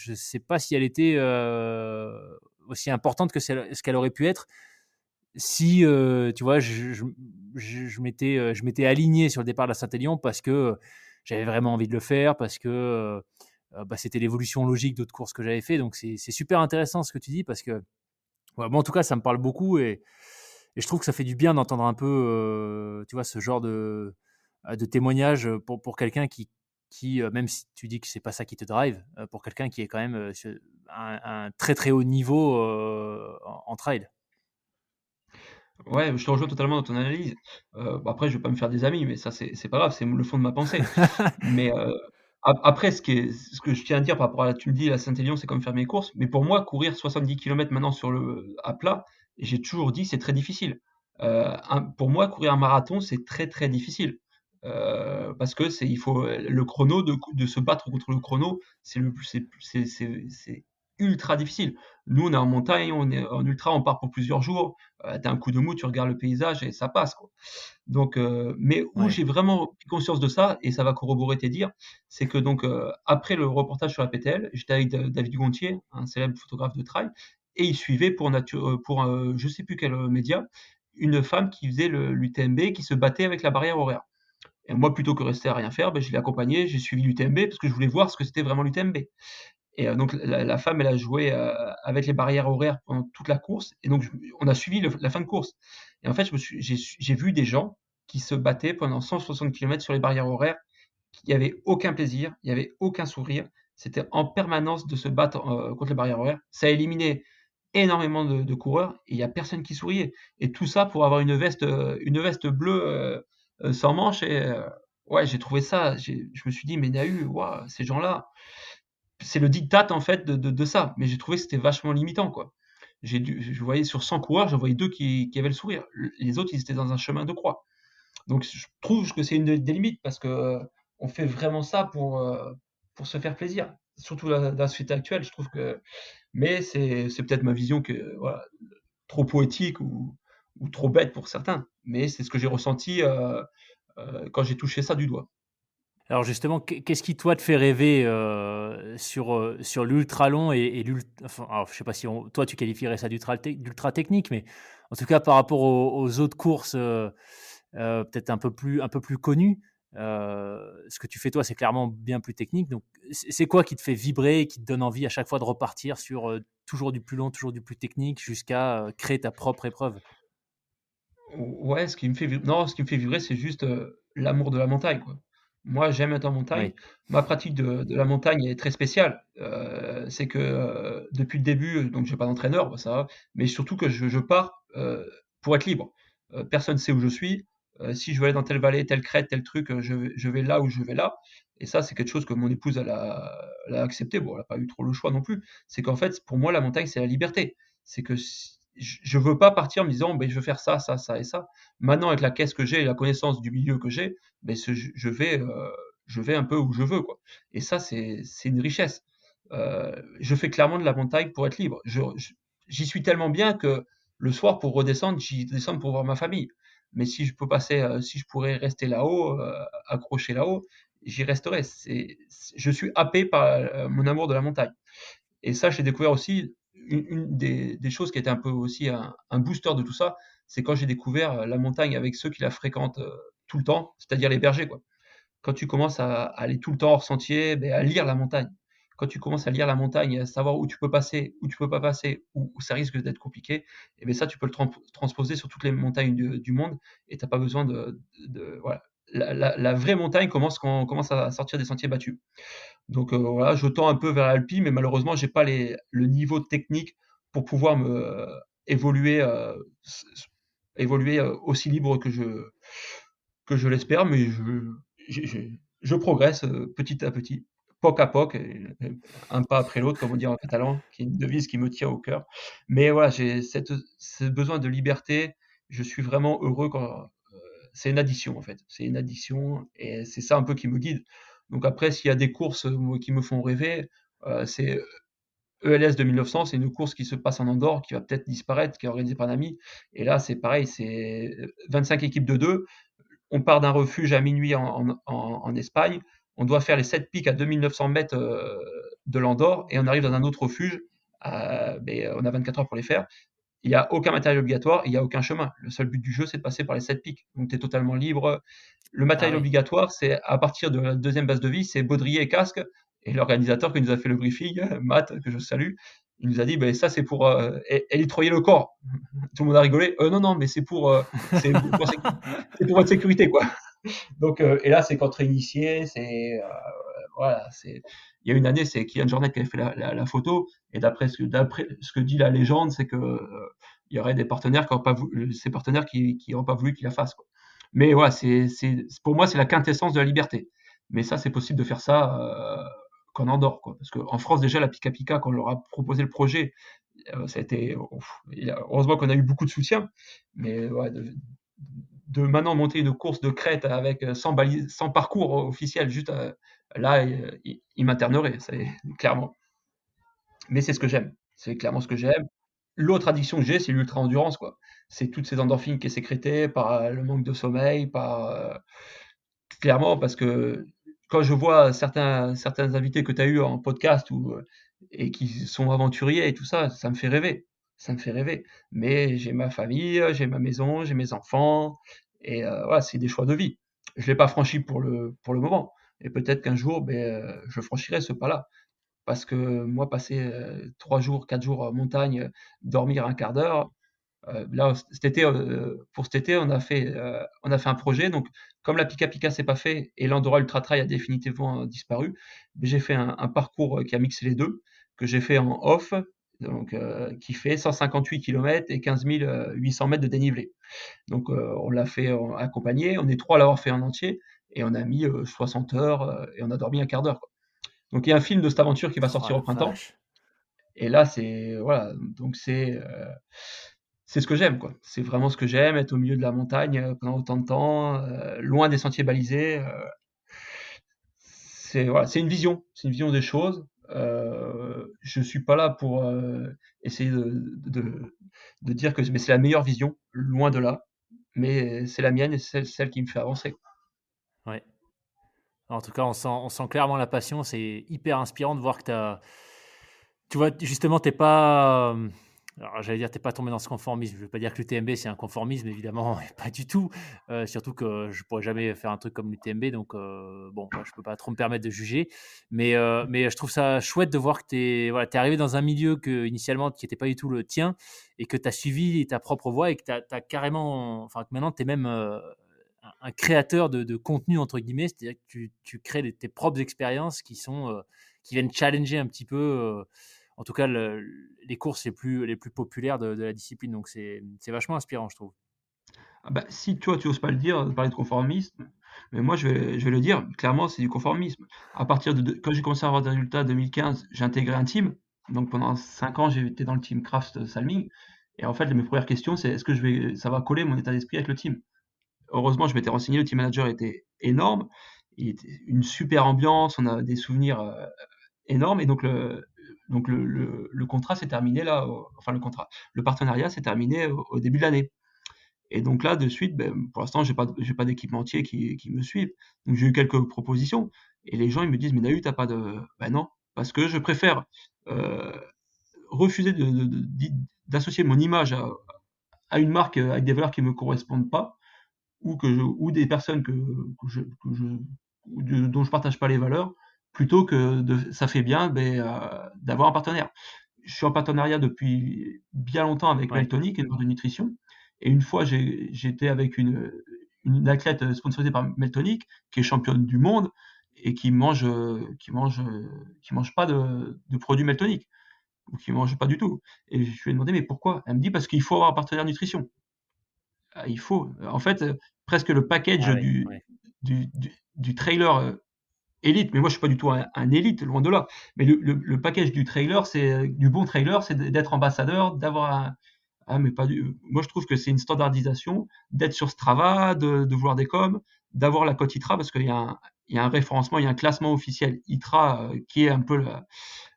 ne sais pas si elle était aussi importante que ce qu'elle aurait pu être si tu vois, je m'étais aligné sur le départ de la Saint-Élion parce que j'avais vraiment envie de le faire, parce que bah, c'était l'évolution logique d'autres courses que j'avais fait. Donc c'est super intéressant ce que tu dis parce que ouais, bon, en tout cas, ça me parle beaucoup et je trouve que ça fait du bien d'entendre un peu, tu vois, ce genre de témoignage pour quelqu'un qui même si tu dis que c'est pas ça qui te drive, pour quelqu'un qui est quand même sur un très très haut niveau en trail. Ouais, je te rejoins totalement dans ton analyse. Bah, après, je vais pas me faire des amis, mais ça, c'est pas grave, c'est le fond de ma pensée. Mais après, ce que je tiens à dire par rapport à tu me dis la Saint-Élion, c'est comme faire mes courses, mais pour moi, courir 70 kilomètres maintenant à plat, j'ai toujours dit c'est très difficile. Pour moi, courir un marathon, c'est très très difficile. Parce que il faut le chrono de se battre contre le chrono, c'est le plus, c'est ultra difficile. Nous, on est en montagne, on est en ultra, on part pour plusieurs jours. T'as un coup de mou, tu regardes le paysage et ça passe, quoi. Donc, mais où Ouais. j'ai vraiment pris conscience de ça, et ça va corroborer tes dires, c'est que donc après le reportage sur la PTL, j'étais avec David Gontier, un célèbre photographe de trail, et il suivait pour je sais plus quel média, une femme qui faisait l'UTMB, qui se battait avec la barrière horaire. Et moi, plutôt que rester à rien faire, je l'ai accompagné, j'ai suivi l'UTMB parce que je voulais voir ce que c'était vraiment l'UTMB. Et donc la femme, elle a joué avec les barrières horaires pendant toute la course. Et donc on a suivi la fin de course. Et en fait, j'ai vu des gens qui se battaient pendant 160 km sur les barrières horaires. Il n'y avait aucun plaisir, il n'y avait aucun sourire. C'était en permanence de se battre contre les barrières horaires. Ça a éliminé énormément de coureurs et il n'y a personne qui souriait. Et tout ça pour avoir une veste bleue sans manches. Et ouais, j'ai trouvé ça. Je me suis dit, mais il y a eu, waouh, ces gens-là, c'est le diktat en fait de ça. Mais j'ai trouvé que c'était vachement limitant, quoi. Je voyais sur 100 coureurs, j'en voyais deux qui avaient le sourire. Les autres, ils étaient dans un chemin de croix. Donc je trouve que c'est une des limites parce que on fait vraiment ça pour se faire plaisir. Surtout dans la société actuelle, je trouve que. Mais c'est peut-être ma vision que voilà, trop poétique ou trop bête pour certains. Mais c'est ce que j'ai ressenti quand j'ai touché ça du doigt. Alors justement, qu'est-ce qui toi te fait rêver, sur l'ultra long et enfin, alors je sais pas si toi tu qualifierais ça d'ultra technique, mais en tout cas par rapport aux autres courses, peut-être un peu plus connues, ce que tu fais toi, c'est clairement bien plus technique. Donc c'est quoi qui te fait vibrer et qui te donne envie à chaque fois de repartir sur, toujours du plus long, toujours du plus technique jusqu'à, créer ta propre épreuve? Ouais, ce qui me fait vibrer, c'est juste, l'amour de la montagne, quoi. Moi, j'aime être en montagne. Oui. Ma pratique de la montagne est très spéciale. C'est que, depuis le début, donc j'ai pas d'entraîneur, bah, ça va, mais surtout que je pars, pour être libre. Personne ne sait où je suis. Si je veux aller dans telle vallée, telle crête, tel truc, je vais là où je vais là. Et ça, c'est quelque chose que mon épouse, elle a accepté. Bon, elle a pas eu trop le choix non plus. C'est qu'en fait, pour moi, la montagne, c'est la liberté. C'est que si je veux pas partir en me disant: «Beh, je veux faire ça, ça, ça et ça». Maintenant, avec la caisse que j'ai et la connaissance du milieu que j'ai, beh, je vais un peu où je veux, quoi. Et ça, c'est une richesse. Je fais clairement de la montagne pour être libre. J'y suis tellement bien que le soir, pour redescendre, j'y descends pour voir ma famille. Mais si je pourrais rester là-haut, accroché là-haut, j'y resterais. Je suis happé par, mon amour de la montagne. Et ça, j'ai découvert aussi une des choses qui était un peu aussi un booster de tout ça, c'est quand j'ai découvert la montagne avec ceux qui la fréquentent tout le temps, c'est-à-dire les bergers, quoi. Quand tu commences à aller tout le temps hors sentier, ben, à lire la montagne. Quand tu commences à lire la montagne et à savoir où tu peux passer, où tu peux pas passer, où ça risque d'être compliqué, et bien ça, tu peux le transposer sur toutes les montagnes du monde et tu n'as pas besoin voilà. La vraie montagne commence quand on commence à sortir des sentiers battus. Donc voilà, je tends un peu vers l'alpi, mais malheureusement, j'ai pas le niveau technique pour pouvoir évoluer, évoluer aussi libre que je l'espère, mais je progresse petit à petit, poc à poc, et un pas après l'autre, comme on dit en catalan, qui est une devise qui me tient au cœur. Mais voilà, j'ai ce besoin de liberté. Je suis vraiment heureux quand c'est une addiction en fait. C'est une addiction et c'est ça un peu qui me guide. Donc après, s'il y a des courses qui me font rêver, c'est ELS 2900, c'est une course qui se passe en Andorre, qui va peut-être disparaître, qui est organisée par un ami. Et là, c'est pareil, c'est 25 équipes de deux. On part d'un refuge à minuit en Espagne. On doit faire les 7 pics à 2900 mètres de l'Andorre et on arrive dans un autre refuge. On a 24 heures pour les faire. Il n'y a aucun matériel obligatoire, il n'y a aucun chemin. Le seul but du jeu, c'est de passer par les 7 pics. Donc tu es totalement libre. Le Ah matériel oui. obligatoire, c'est à partir de la deuxième base de vie, c'est baudrier et casque. Et l'organisateur qui nous a fait le briefing, Matt, que je salue, il nous a dit, ben, ça c'est pour élitroyer le corps. Tout le monde a rigolé. Non, non, mais c'est pour votre sécurité, quoi. Donc, et là, c'est contre initié, voilà, il y a une année, c'est Kylian Jornet qui avait fait la photo, et d'après ce que dit la légende, c'est que il y aurait des partenaires qui n'ont pas voulu, ces partenaires qui n'ont pas voulu qu'il la fasse, quoi. Mais voilà, pour moi, c'est la quintessence de la liberté. Mais ça, c'est possible de faire ça qu'en Andorre, quoi. Parce qu'en France, déjà, la Pika Pika, quand on leur a proposé le projet, ça a été, heureusement qu'on a eu beaucoup de soutien, mais ouais, de maintenant monter une course de crête avec 100 parcours officiels, juste là, il m'internerait, c'est clairement. Mais c'est ce que j'aime. C'est clairement ce que j'aime. L'autre addiction que j'ai, c'est l'ultra endurance, quoi. C'est toutes ces endorphines qui est sécrétée par le manque de sommeil, clairement, parce que quand je vois certains invités que tu as eu en podcast et qui sont aventuriers et tout ça, ça me fait rêver. Ça me fait rêver. Mais j'ai ma famille, j'ai ma maison, j'ai mes enfants, et voilà, c'est des choix de vie. Je l'ai pas franchi pour le moment et peut-être qu'un jour, je franchirai ce pas-là. Parce que moi, passer, 3 jours, 4 jours en montagne, dormir un quart d'heure, là, cet été, pour cet été, on a fait un projet. Donc, comme la Pika Pika s'est pas fait et l'Andorra Ultra Trail a définitivement disparu, j'ai fait un parcours qui a mixé les deux, que j'ai fait en off, donc, qui fait 158 kilomètres et 15 800 mètres de dénivelé. Donc, on l'a fait accompagné. On est trois à l'avoir fait en entier et on a mis 60 heures et on a dormi un quart d'heure, quoi. Donc, il y a un film de cette aventure qui va Oh sortir au la printemps. vache! Et là, voilà, donc c'est ce que j'aime, quoi. C'est vraiment ce que j'aime, être au milieu de la montagne pendant autant de temps, loin des sentiers balisés. Voilà, c'est une vision des choses. Je suis pas là pour essayer de dire que mais c'est la meilleure vision, loin de là. Mais c'est la mienne et c'est celle qui me fait avancer. Ouais. En tout cas, on sent clairement la passion. C'est hyper inspirant de voir que tu vois, justement, t'es pas, alors j'allais dire, t'es pas tombé dans ce conformisme. Je veux pas dire que l'UTMB, c'est un conformisme, évidemment, pas du tout. Surtout que je pourrais jamais faire un truc comme l'UTMB, donc bon, bah, je peux pas trop me permettre de juger. Mais je trouve ça chouette de voir que voilà, t'es arrivé dans un milieu que, initialement, qui était pas du tout le tien et que tu as suivi ta propre voie et que tu carrément, enfin, que maintenant, tu es même un créateur de contenu, entre guillemets, c'est-à-dire que tu crées tes propres expériences qui viennent challenger un petit peu, en tout cas, les courses les plus populaires de la discipline. Donc, c'est vachement inspirant, je trouve. Ah bah, si toi tu oses pas le dire, parler de conformisme, mais moi je vais le dire, clairement c'est du conformisme. À partir quand j'ai commencé à avoir des résultats en 2015, j'ai intégré un team. Donc pendant 5 ans, j'ai été dans le team Craft Salming et en fait, mes premières questions, c'est: «Est-ce que ça va coller mon état d'esprit avec le team?» Heureusement, je m'étais renseigné, le team manager était énorme, il était une super ambiance, on a des souvenirs, énormes et donc le contrat s'est terminé là, enfin le partenariat s'est terminé au début de l'année. Et donc là, de suite, pour l'instant, j'ai pas d'équipementiers qui me suivent. Donc j'ai eu quelques propositions et les gens, ils me disent: «Mais Dahu, tu pas de» bah non, parce que je préfère, heu, refuser d'associer mon image à une marque, avec des valeurs qui me correspondent pas ou des personnes que je ou dont je partage pas les valeurs, plutôt que ça fait bien, d'avoir un partenaire. Je suis en partenariat depuis bien longtemps avec Ouais, Meltonic, une marque de nutrition. Et une fois, j'étais avec une athlète sponsorisée par Meltonic, qui est championne du monde et qui mange pas de produits Meltonic, ou qui mange pas du tout. Et je lui ai demandé, mais pourquoi? Elle me dit, parce qu'il faut avoir un partenaire nutrition. Ah, il faut. En fait, presque le package ah ouais, du, ouais, du, du, du trailer élite, mais moi je suis pas du tout un élite, loin de là. Mais le package du trailer, du bon trailer, c'est d'être ambassadeur, d'avoir ah, mais pas du. Moi je trouve que c'est une standardisation d'être sur Strava, de vouloir des coms, d'avoir la cote ITRA, parce qu'il y a un référencement, il y a un classement officiel ITRA qui est un peu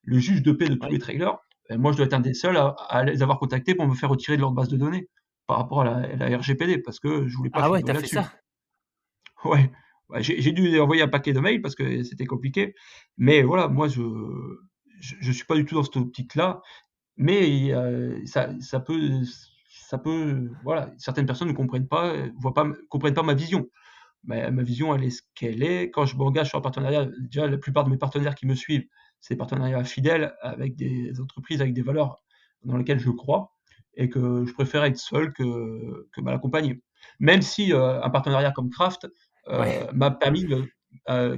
le juge de paix de tous ouais. les trailers. Et moi je dois être un des seuls à les avoir contactés pour me faire retirer de leur base de données par rapport à la RGPD, parce que je voulais pas Ah ouais, figurer t'as fait là-dessus. ça? Ouais, ouais, j'ai dû envoyer un paquet de mails parce que c'était compliqué. Mais voilà, moi, je suis pas du tout dans cette optique-là. Mais ça peut, voilà, certaines personnes ne comprennent pas, comprennent pas ma vision. Ma vision, elle est ce qu'elle est. Quand je m'engage sur un partenariat, déjà, la plupart de mes partenaires qui me suivent, c'est des partenariats fidèles avec des entreprises, avec des valeurs dans lesquelles je crois et que je préfère être seul que mal accompagné. Même si un partenariat comme Craft Ouais. m'a permis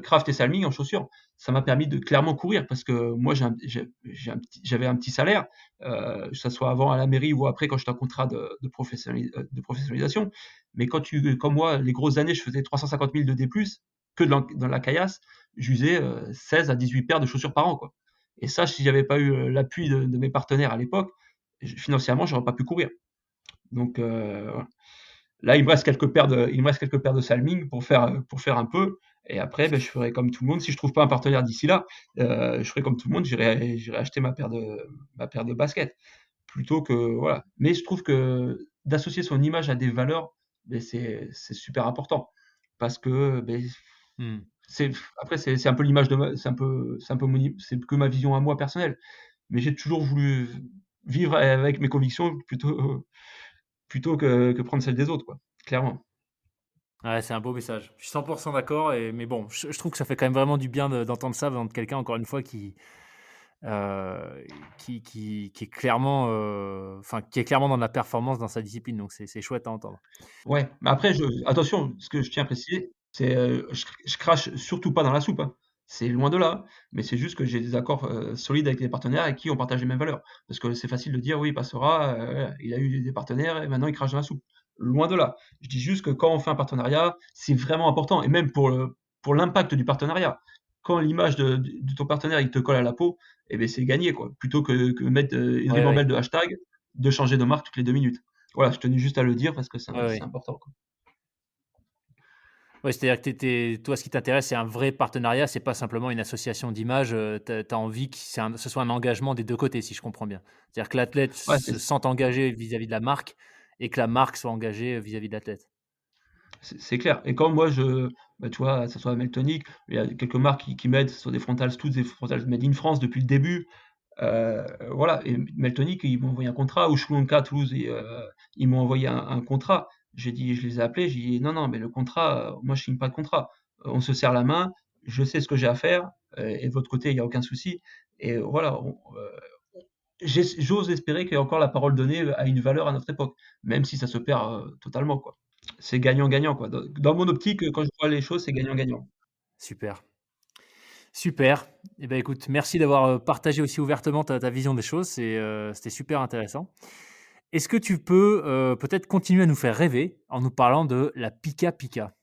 Craft et Salming en chaussures, ça m'a permis de clairement courir parce que moi j'avais un petit salaire, que ça soit avant à la mairie ou après quand j'étais en contrat de professionnalisation. Mais comme moi, les grosses années, je faisais 350 000 de D+, que dans la caillasse, j'usais 16 à 18 paires de chaussures par an, quoi. Et ça, si j'avais pas eu l'appui de mes partenaires à l'époque, financièrement, j'aurais pas pu courir. Donc voilà. Là, il me reste quelques paires de Salming pour faire un peu. Et après, je ferai comme tout le monde. Si je trouve pas un partenaire d'ici là, je ferai comme tout le monde. J'irai acheter ma paire de baskets plutôt que voilà. Mais je trouve que d'associer son image à des valeurs, c'est super important parce que Mmh. c'est après c'est un peu l'image c'est que ma vision à moi personnelle. Mais j'ai toujours voulu vivre avec mes convictions plutôt que prendre celles des autres, quoi. Clairement. Ouais, c'est un beau message. Je suis 100% d'accord, mais bon, je trouve que ça fait quand même vraiment du bien d'entendre ça venant de quelqu'un, encore une fois, euh, qui est clairement, enfin, qui est clairement dans la performance dans sa discipline. Donc, c'est chouette à entendre. Ouais, mais après, attention, ce que je tiens à préciser, c'est je crache surtout pas dans la soupe, hein. C'est loin de là, mais c'est juste que j'ai des accords solides avec les partenaires avec qui on partage les mêmes valeurs. Parce que c'est facile de dire, oui, il passera, il a eu des partenaires et maintenant il crache dans la soupe. Loin de là. Je dis juste que quand on fait un partenariat, c'est vraiment important, et même pour l'impact du partenariat. Quand l'image de ton partenaire il te colle à la peau, eh ben, c'est gagné, quoi. Plutôt que mettre une Ouais, ribambelle ouais, de hashtag, de changer de marque toutes les 2 minutes. Voilà, je tenais juste à le dire parce que ouais, c'est ouais. important, quoi. Ouais, c'est-à-dire que toi, ce qui t'intéresse, c'est un vrai partenariat, c'est pas simplement une association d'images. Tu as envie que ce soit un engagement des deux côtés, si je comprends bien. C'est-à-dire que l'athlète Ouais, se sente engagé vis-à-vis de la marque et que la marque soit engagée vis-à-vis de l'athlète. c'est clair. Et quand moi bah, tu vois, ça soit Meltonic, il y a quelques marques qui m'aident, ce sont des frontales, toutes des frontales made in France depuis le début. Voilà, et Meltonic, ils m'ont envoyé un contrat, ou Sri à Toulouse, ils m'ont envoyé un contrat. J'ai dit, je les ai appelés, j'ai dit, non, non, mais le contrat, moi je signe pas de contrat. On se serre la main, je sais ce que j'ai à faire, et de votre côté, il n'y a aucun souci. Et voilà, j'ose espérer qu'il y a encore la parole donnée à une valeur à notre époque, même si ça se perd totalement, quoi. C'est gagnant-gagnant, quoi. Dans mon optique, quand je vois les choses, c'est gagnant-gagnant. Super. Super. Eh ben, écoute, merci d'avoir partagé aussi ouvertement ta vision des choses. C'était super intéressant. Est-ce que tu peux peut-être continuer à nous faire rêver en nous parlant de la Pika Pika?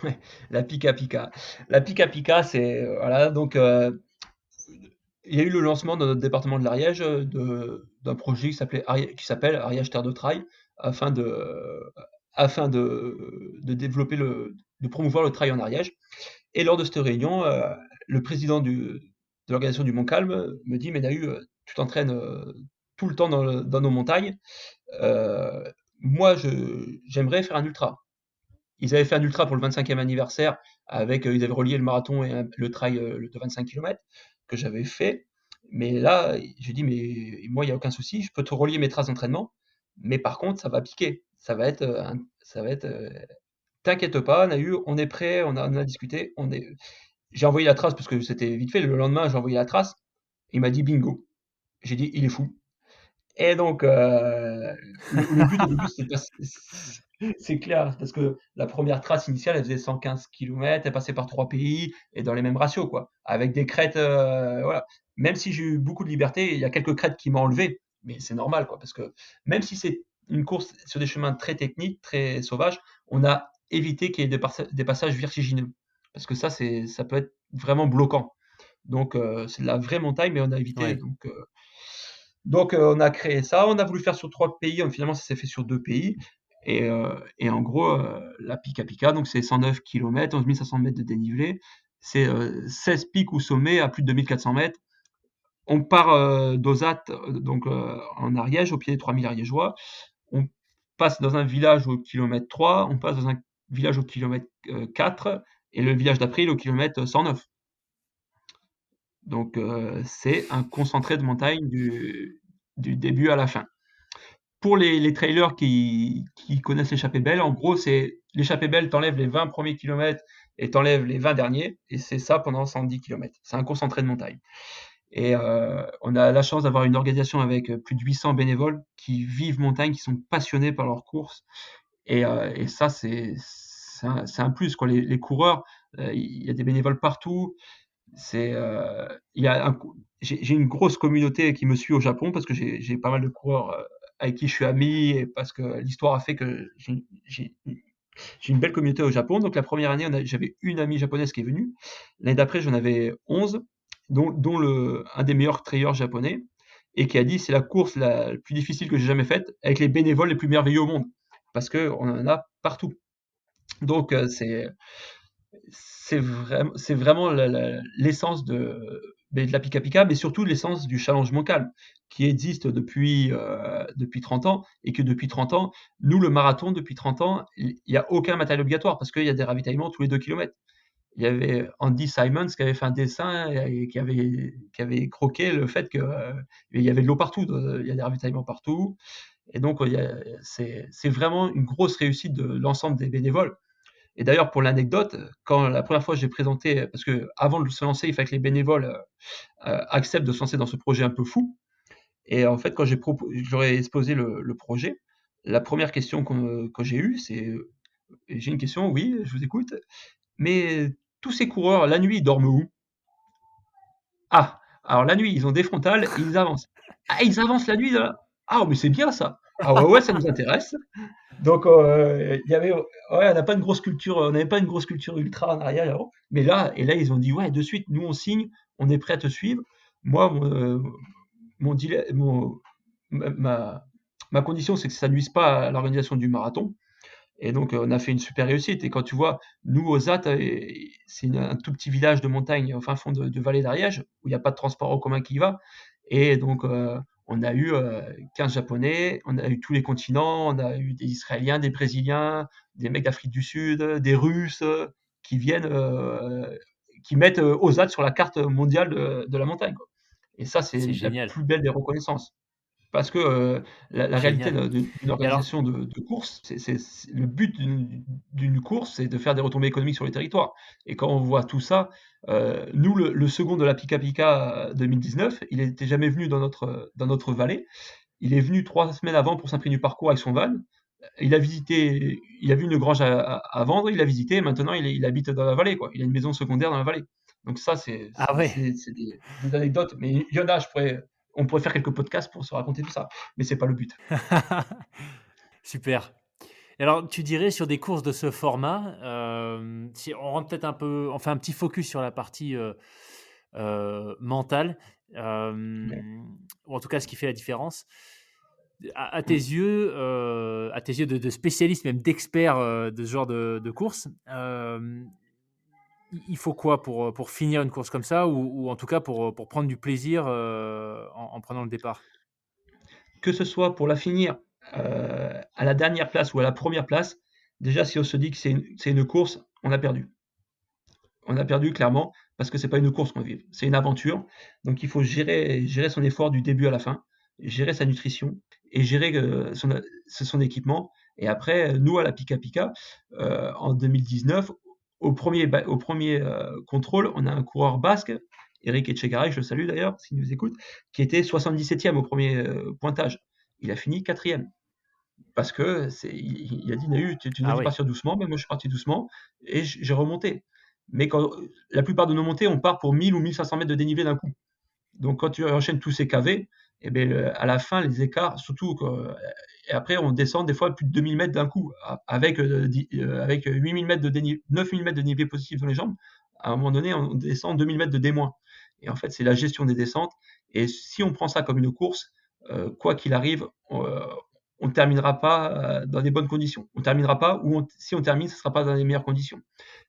Ouais, la Pika Pika. La Pika Pika, c'est voilà, donc il y a eu le lancement dans notre département de l'Ariège d'un projet qui s'appelle Ariège Terre de Trail, afin de développer de promouvoir le trail en Ariège. Et lors de cette réunion, le président de l'organisation du Mont Calme me dit, mais Nahu, tu t'entraînes tout le temps dans nos montagnes. Euh, Moi, j'aimerais faire un ultra. Ils avaient fait un ultra pour le 25e anniversaire avec, ils avaient relié le marathon et le trail de 25 km que j'avais fait. Mais là, j'ai dit, mais moi, il n'y a aucun souci, je peux te relier mes traces d'entraînement. Mais par contre, ça va piquer. Ça va être, t'inquiète pas, Nahu, on est prêt, on a discuté. J'ai envoyé la trace parce que c'était vite fait. Le lendemain, j'ai envoyé la trace. Il m'a dit bingo. J'ai dit, il est fou. Et donc, le but au début, c'est clair, parce que la première trace initiale, elle faisait 115 kilomètres, elle passait par 3 pays, et dans les mêmes ratios, quoi. Avec des crêtes, voilà. Même si j'ai eu beaucoup de liberté, il y a quelques crêtes qui m'ont enlevé, mais c'est normal, quoi, parce que même si c'est une course sur des chemins très techniques, très sauvages, on a évité qu'il y ait des passages vertigineux. Parce que ça, ça peut être vraiment bloquant. Donc, c'est de la vraie montagne, mais on a évité. Ouais. Donc, on a créé ça, on a voulu faire sur 3 pays, finalement ça s'est fait sur 2 pays. Et en gros, la Pika Pika, donc c'est 109 km, 11 500 mètres de dénivelé, c'est 16 pics ou sommets à plus de 2400 mètres. On part d'Ozat, donc en Ariège, au pied des 3000 Ariégeois. On passe dans un village au kilomètre 3, on passe dans un village au kilomètre 4, et le village d'après, il est au kilomètre 109. Donc, c'est un concentré de montagne du début à la fin. Pour les trailers qui connaissent l'échappée belle, en gros, c'est l'échappée belle, t'enlèves les 20 premiers kilomètres et t'enlèves les 20 derniers, et c'est ça pendant 110 kilomètres. C'est un concentré de montagne. Et on a la chance d'avoir une organisation avec plus de 800 bénévoles qui vivent montagne, qui sont passionnés par leur course. Et ça, c'est un plus, quoi. Les coureurs, il y a des bénévoles partout. Il y a j'ai une grosse communauté qui me suit au Japon parce que j'ai pas mal de coureurs avec qui je suis ami, et parce que l'histoire a fait que j'ai une belle communauté au Japon. Donc la première année, j'avais une amie japonaise qui est venue. L'année d'après, j'en avais 11, dont un des meilleurs trailers japonais, et qui a dit c'est la course la plus difficile que j'ai jamais faite, avec les bénévoles les plus merveilleux au monde, parce qu'on en a partout. Donc c'est vraiment l'essence de la Pika Pika, mais surtout l'essence du challenge moncal, qui existe depuis 30 ans, et que depuis 30 ans, nous, le marathon, depuis 30 ans, il n'y a aucun matériel obligatoire, parce qu'il y a des ravitaillements tous les 2 kilomètres. Il y avait Andy Simons qui avait fait un dessin et qui avait croqué le fait qu'il y avait de l'eau partout, il y a des ravitaillements partout. Et donc, c'est vraiment une grosse réussite de l'ensemble des bénévoles. Et d'ailleurs, pour l'anecdote, quand la première fois j'ai présenté, parce que avant de se lancer, il fallait que les bénévoles acceptent de se lancer dans ce projet un peu fou. Et en fait, quand j'aurais exposé le projet, la première question que j'ai eue, c'est j'ai une question, oui, je vous écoute, mais tous ces coureurs, la nuit, ils dorment où? Ah, alors la nuit, ils ont des frontales et ils avancent. Ah, ils avancent la nuit là? Ah, mais c'est bien ça. Ah ouais, ouais, ça nous intéresse. Donc, il y avait, ouais, on n'a pas une grosse culture, on n'avait pas une grosse culture ultra en arrière là-haut. Mais là, et là, ils ont dit, ouais, de suite, nous on signe, on est prêt à te suivre. Moi, mon, ma, ma condition, c'est que ça ne nuise pas à l'organisation du marathon. Et donc, on a fait une super réussite. Et quand tu vois, nous, aux Ath, c'est un tout petit village de montagne, au fin fond de vallée d'Ariège, où il n'y a pas de transport en commun qui y va. Et donc, on a eu 15 Japonais, on a eu tous les continents, on a eu des Israéliens, des Brésiliens, des mecs d'Afrique du Sud, des Russes, qui viennent, qui mettent Ozat sur la carte mondiale de la montagne, quoi. Et ça, c'est C'est la génial, plus belle des reconnaissances. Parce que la réalité génial. d'une Et alors, organisation de course, le but d'une course, c'est de faire des retombées économiques sur les territoires. Et quand on voit tout ça, nous, le second de la Pika Pika 2019, il n'était jamais venu dans notre vallée. Il est venu 3 semaines avant pour s'imprégner du parcours avec son van. Il a visité, il a vu une grange à vendre, il l'a visité, et maintenant il habite dans la vallée, quoi. Il a une maison secondaire dans la vallée. Donc ça, ah ouais, c'est des anecdotes. Mais il y en a, on pourrait faire quelques podcasts pour se raconter tout ça. Mais c'est pas le but. super. Et alors, tu dirais sur des courses de ce format, si on rentre peut-être un peu, on fait un petit focus sur la partie mentale, Ouais. ou en tout cas ce qui fait la différence. À tes Mm. yeux, de spécialiste, même d'expert de ce genre de course, il faut quoi pour finir une course comme ça, ou en tout cas pour prendre du plaisir en prenant le départ? Que ce soit pour la finir à la dernière place ou à la première place, déjà si on se dit que c'est une course, on a perdu. On a perdu clairement parce que c'est pas une course qu'on vive, c'est une aventure. Donc il faut gérer son effort du début à la fin, gérer sa nutrition et gérer son équipement. Et après, nous à la Pika Pika, en 2019, au premier contrôle, on a un coureur basque, Eric Etchegaray, je le salue d'ailleurs s'il nous écoute, qui était 77e au premier pointage. Il a fini quatrième parce que il a dit Nahu, tu nous as Ah dit ouais, partir doucement, mais moi je suis parti doucement et j'ai remonté. Mais quand la plupart de nos montées, on part pour 1000 ou 1500 mètres de dénivelé d'un coup. Donc quand tu enchaînes tous ces KV, et bien à la fin, les écarts, surtout, et après on descend des fois plus de 2000 mètres d'un coup, avec 8000 mètres de dénivelé, 9000 mètres de dénivelé positif dans les jambes. À un moment donné, on descend 2000 mètres de D-. Et en fait, c'est la gestion des descentes. Et si on prend ça comme une course, quoi qu'il arrive, on ne terminera pas dans des bonnes conditions. On ne terminera pas, si on termine, ce ne sera pas dans les meilleures conditions.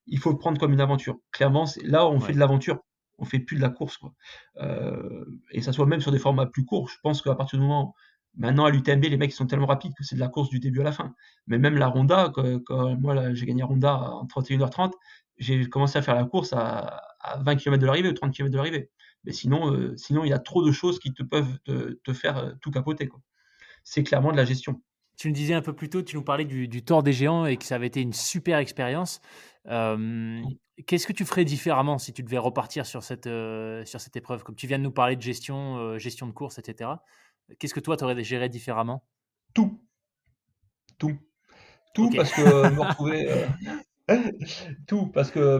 Il faut le prendre comme une aventure. Clairement, là, on fait ouais, de l'aventure. On fait plus de la course, quoi. Et ça soit même sur des formats plus courts. Je pense qu'à partir du moment, maintenant à l'UTMB, les mecs ils sont tellement rapides que c'est de la course du début à la fin. Mais même la Ronda, quand moi là, j'ai gagné la Ronda en 31h30, j'ai commencé à faire la course à 20 km de l'arrivée ou 30 km de l'arrivée. Mais sinon, il y a trop de choses qui peuvent te faire tout capoter, quoi. C'est clairement de la gestion. tu me disais un peu plus tôt, tu nous parlais du Tour des Géants et que ça avait été une super expérience. Qu'est-ce que tu ferais différemment si tu devais repartir sur cette épreuve? Comme tu viens de nous parler de gestion, gestion de course, et cetera. Qu'est-ce que toi, tu aurais géré différemment? Tout, tout, tout, OK. parce que me retrouver tout, parce que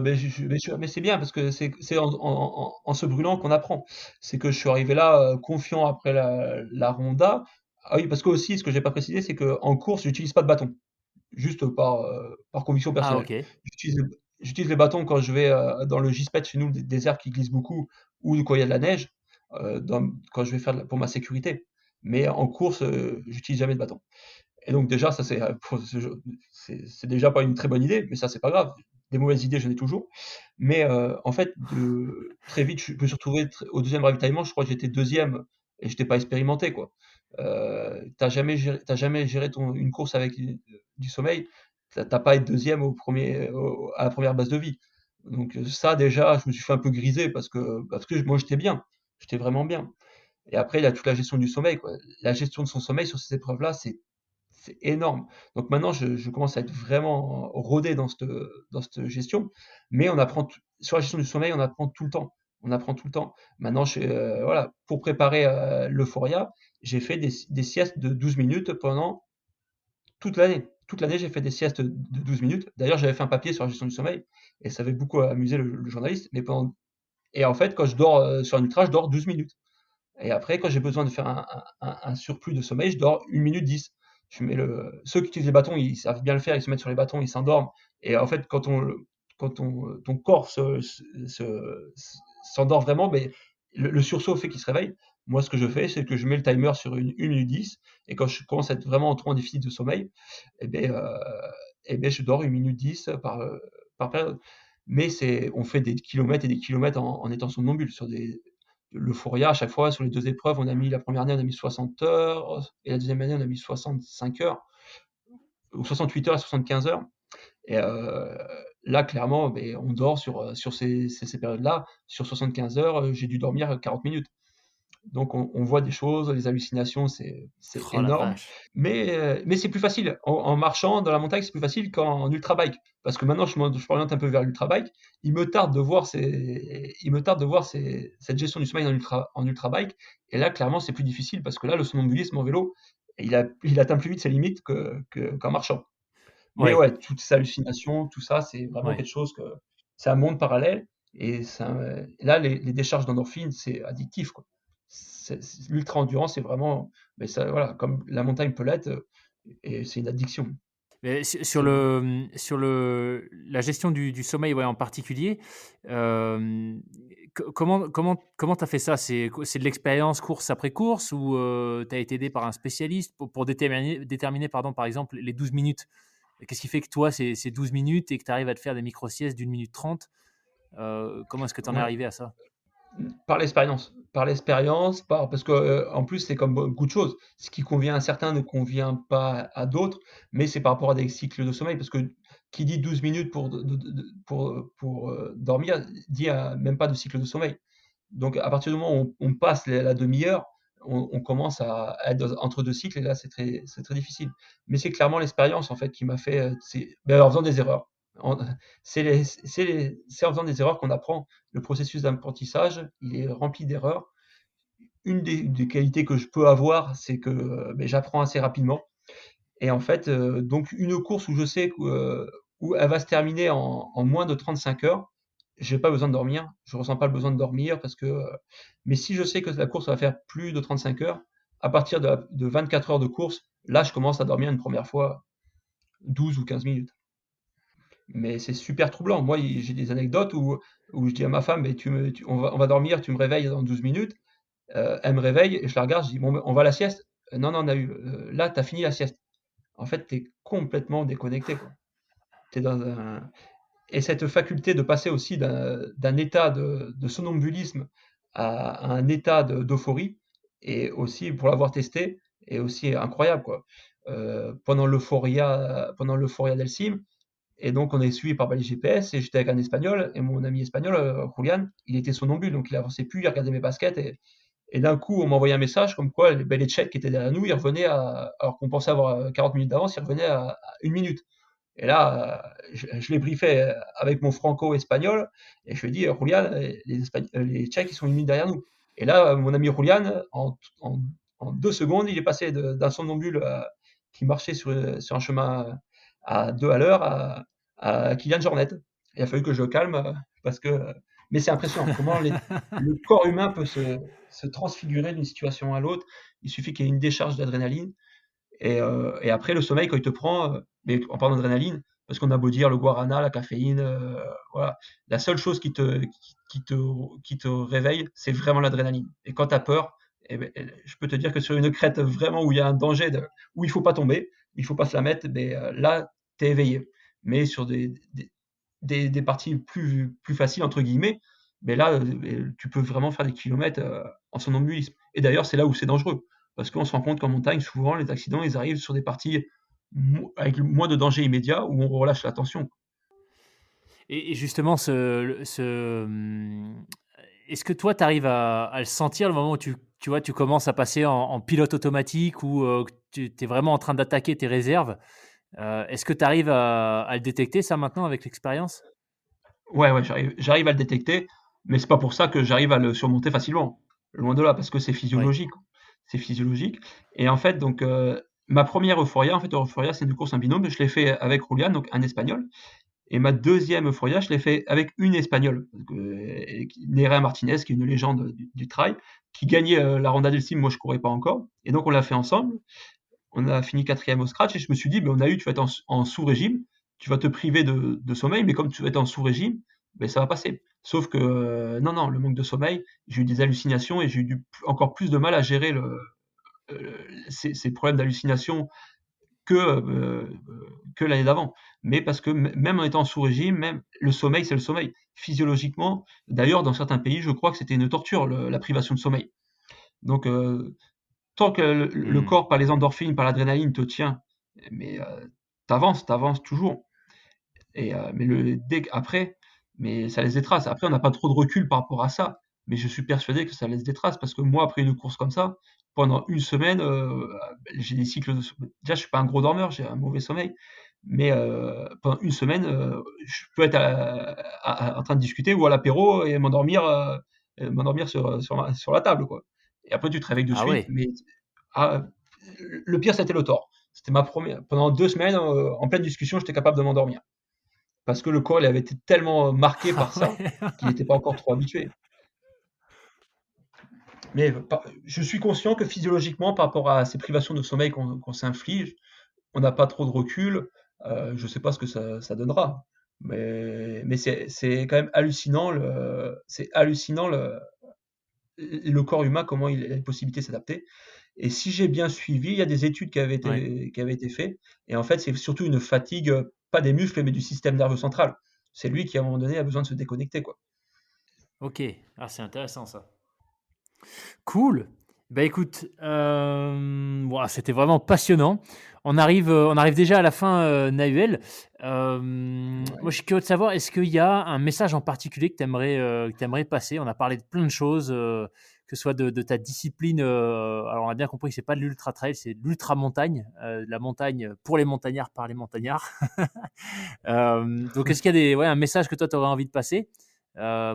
mais c'est bien, parce que c'est en se brûlant qu'on apprend. C'est que je suis arrivé là confiant après la Ronda. Ah oui, parce que aussi, ce que j'ai pas précisé, c'est qu'en course, j'utilise pas de bâton, juste par conviction Ah personnelle. OK. J'utilise, j'utilise les bâtons quand je vais dans le Gispet chez nous, des herbes qui glissent beaucoup, ou quand il y a de la neige, quand je vais faire pour ma sécurité. Mais en course, j'utilise jamais de bâton. Et donc déjà, ça c'est déjà pas une très bonne idée, mais ça c'est pas grave. Des mauvaises idées, j'en ai toujours. Mais en fait, très vite, je me suis retrouvé au deuxième ravitaillement. Je crois que j'étais deuxième et j'étais pas expérimenté, quoi. T'as jamais géré une course avec du sommeil. T'as pas à être deuxième à la première base de vie. Donc ça déjà, je me suis fait un peu griser parce que moi j'étais bien, j'étais vraiment bien. Et après, il y a toute la gestion du sommeil, quoi. La gestion de son sommeil sur ces épreuves-là, c'est énorme. Donc maintenant, je commence à être vraiment rodé dans cette gestion, mais on apprend sur la gestion du sommeil, on apprend tout le temps. On apprend tout le temps. Maintenant, voilà, pour préparer l'Euphoria, j'ai fait des siestes de 12 minutes pendant toute l'année. Toute l'année, j'ai fait des siestes de 12 minutes. D'ailleurs, j'avais fait un papier sur la gestion du sommeil et ça avait beaucoup amusé le journaliste. Et en fait, quand je dors sur un ultra, je dors 12 minutes. Et après, quand j'ai besoin de faire un surplus de sommeil, je dors 1 minute 10. Ceux qui utilisent les bâtons, ils savent bien le faire, ils se mettent sur les bâtons, ils s'endorment. Et en fait, quand ton corps s'endort vraiment, ben, le sursaut fait qu'il se réveille. Moi, ce que je fais, c'est que je mets le timer sur 1 minute 10. Et quand je commence à être vraiment trop en déficit de sommeil, eh ben, je dors 1 minute 10 par période. Mais on fait des kilomètres et des kilomètres en étant somnambule l'Euphoria, à chaque fois, sur les 2 épreuves, la première année, on a mis 60 heures, et la deuxième année, on a mis 65 heures, ou 68 heures et 75 heures. Et là, clairement, ben, on dort sur ces périodes-là. Sur 75 heures, j'ai dû dormir 40 minutes. Donc on voit des choses, les hallucinations, c'est Oh la énorme. vache! Mais c'est plus facile. En marchant dans la montagne, c'est plus facile qu'en ultra bike. Parce que maintenant, je m'oriente un peu vers l'ultra bike. Il me tarde de voir cette gestion du sommeil en ultra bike. Et là, clairement, c'est plus difficile parce que là, le somnambulisme en vélo, il atteint plus vite ses limites qu'en marchant. Mais Ouais, ouais, toutes ces hallucinations, tout ça, c'est vraiment ouais. quelque chose c'est un monde parallèle. Et là, les décharges d'endorphines, c'est addictif, quoi. L'ultra endurance, c'est vraiment, mais ça, voilà, comme la montagne peut l'être, et c'est une addiction. Mais C'est vraiment. sur la gestion du sommeil, ouais, en particulier, hem, comment tu as fait ça? C'est de l'expérience course après course ou, tu as été aidé par un spécialiste pour déterminer, pardon, par exemple, les 12 minutes? Qu'est-ce qui fait que toi, c'est 12 minutes et que tu arrives à te faire des micro-siestes d'1 minute 30? Comment est-ce que tu en es Ouais. arrivé à ça? Par l'expérience, parce que, en plus, c'est comme beaucoup de choses. Ce qui convient à certains ne convient pas à d'autres, mais c'est par rapport à des cycles de sommeil. Parce que qui dit 12 minutes pour dormir, dit, même pas de cycle de sommeil. Donc à partir du moment où on passe la demi-heure, on commence à être entre 2 cycles et là, c'est très difficile. Mais c'est clairement l'expérience, en fait, qui m'a fait, en faisant des erreurs. En c'est en faisant des erreurs qu'on apprend. Le processus d'apprentissage, il est rempli d'erreurs. Une des qualités que je peux avoir, c'est que, j'apprends assez rapidement et en fait, donc une course où je sais où elle va se terminer en moins de 35 heures, j'ai pas besoin de dormir. Je ressens pas le besoin de dormir parce que, mais si je sais que la course va faire plus de 35 heures, à partir de 24 heures de course, là, je commence à dormir une première fois 12 ou 15 minutes. Mais c'est super troublant. Moi, j'ai des anecdotes où je dis à ma femme: «Beh, on va dormir, tu me réveilles dans 12 minutes». Elle me réveille et je la regarde, je dis: «Bon, ben, on va à la sieste?» «Non, non, là, tu as fini la sieste». En fait, tu es complètement déconnecté, quoi. Tu dans un Et cette faculté de passer aussi d'un état de somnambulisme à un état d'euphorie, et aussi pour l'avoir testé, est aussi incroyable, quoi. Pendant l'euphoria d'Helsim, et donc on est suivi par balai GPS et j'étais avec un Espagnol et mon ami espagnol, Julian, il était somnambule, donc il avançait plus, il regardait mes baskets et d'un coup, on m'a envoyé un message comme quoi les Tchèques qui étaient derrière nous, ils revenaient alors qu'on pensait avoir 40 minutes d'avance, ils revenaient à 1 minute. Et là, je l'ai briefé avec mon franco-espagnol et je lui ai dit, Julian, les Tchèques, ils sont 1 minute derrière nous. Et là, mon ami Julian, en 2 secondes, il est passé d'un somnambule qui marchait sur un chemin à 2 à l'heure à Kylian Jornet. Il a fallu que je le calme parce que. Mais c'est impressionnant comment le corps humain peut se transfigurer d'une situation à l'autre. Il suffit qu'il y ait une décharge d'adrénaline et après, le sommeil, quand il te prend, mais en parlant d'adrénaline, parce qu'on a beau dire le guarana, la caféine, voilà. La seule chose qui te réveille, c'est vraiment l'adrénaline. Et quand tu as peur, eh ben, je peux te dire que sur une crête vraiment où il y a un danger, où il faut pas tomber, il faut pas se la mettre, mais là, tu es éveillé. Mais sur des parties plus faciles, entre guillemets, mais là, tu peux vraiment faire des kilomètres en somnambulisme. Et d'ailleurs, c'est là où c'est dangereux. Parce qu'on se rend compte qu'en montagne, souvent, les accidents, ils arrivent sur des parties avec moins de danger immédiat où on relâche la tension. Et justement, est-ce que toi, tu arrives à le sentir le moment où tu vois, tu commences à passer en pilote automatique ou tu es vraiment en train d'attaquer tes réserves. Est-ce que tu arrives à le détecter ça maintenant avec l'expérience? Ouais, ouais, j'arrive à le détecter, mais c'est pas pour ça que j'arrive à le surmonter facilement. Loin de là, parce que c'est Oui. physiologique. C'est physiologique. Et en fait, donc, ma première Euphoria, en fait, Euphoria, c'est une course en binôme. Je l'ai fait avec Julian, donc un Espagnol. Et ma deuxième Euphoria, je l'ai fait avec une Espagnole, Nerea Martinez, qui est une légende du trail, qui gagnait la Ronda del Cim. Moi, je courais pas encore. Et donc, on l'a fait ensemble. On a fini quatrième au scratch et je me suis dit, ben, on a eu, tu vas être en sous-régime, tu vas te priver de sommeil, mais comme tu vas être en sous-régime, ben, ça va passer. Sauf que, non, non, le manque de sommeil, j'ai eu des hallucinations et j'ai eu encore plus de mal à gérer ces problèmes d'hallucination que l'année d'avant. Mais parce que même en étant sous régime, même le sommeil, c'est le sommeil. Physiologiquement, d'ailleurs, dans certains pays, je crois que c'était une torture, la privation de sommeil. Donc, tant que le Mmh. corps, par les endorphines, par l'adrénaline, te tient, mais t'avances toujours. Mais après, mais ça laisse des traces. Après, on n'a pas trop de recul par rapport à ça, mais je suis persuadé que ça laisse des traces parce que moi, après une course comme ça, pendant une semaine, j'ai des cycles déjà, je suis pas un gros dormeur, j'ai un mauvais sommeil, mais pendant une semaine, je peux être en train de discuter ou à l'apéro et m'endormir sur la table, quoi. Et après, tu te réveilles de Ah suite, ouais. mais ah, le pire, c'était le tort. C'était ma première. Pendant 2 semaines, en pleine discussion, j'étais capable de m'endormir. Parce que le corps, il avait été tellement marqué Ah par ça ouais. qu'il n'était pas encore trop habitué. Mais je suis conscient que physiologiquement, par rapport à ces privations de sommeil qu'on s'inflige, on n'a pas trop de recul. Je ne sais pas ce que ça donnera. Mais c'est quand même hallucinant, c'est hallucinant le corps humain, comment il a la possibilité de s'adapter. Et si j'ai bien suivi, il y a des études Ouais. qui avaient été faites. Et en fait, c'est surtout une fatigue, pas des muscles, mais du système nerveux central. C'est lui qui, à un moment donné, a besoin de se déconnecter, quoi. OK. Ah, c'est intéressant ça. Cool. Bah, écoute, ouah, c'était vraiment passionnant. On arrive déjà à la fin, Nahuel. Moi, je Ouais. suis curieux de savoir, est-ce qu'il y a un message en particulier que tu aimerais passer? On a parlé de plein de choses, que ce soit de ta discipline, alors on a bien compris que c'est pas de l'ultra trail, c'est de l'ultra montagne, de la montagne pour les montagnards, par les montagnards. Donc est-ce qu'il y a un message que toi tu aurais envie de passer,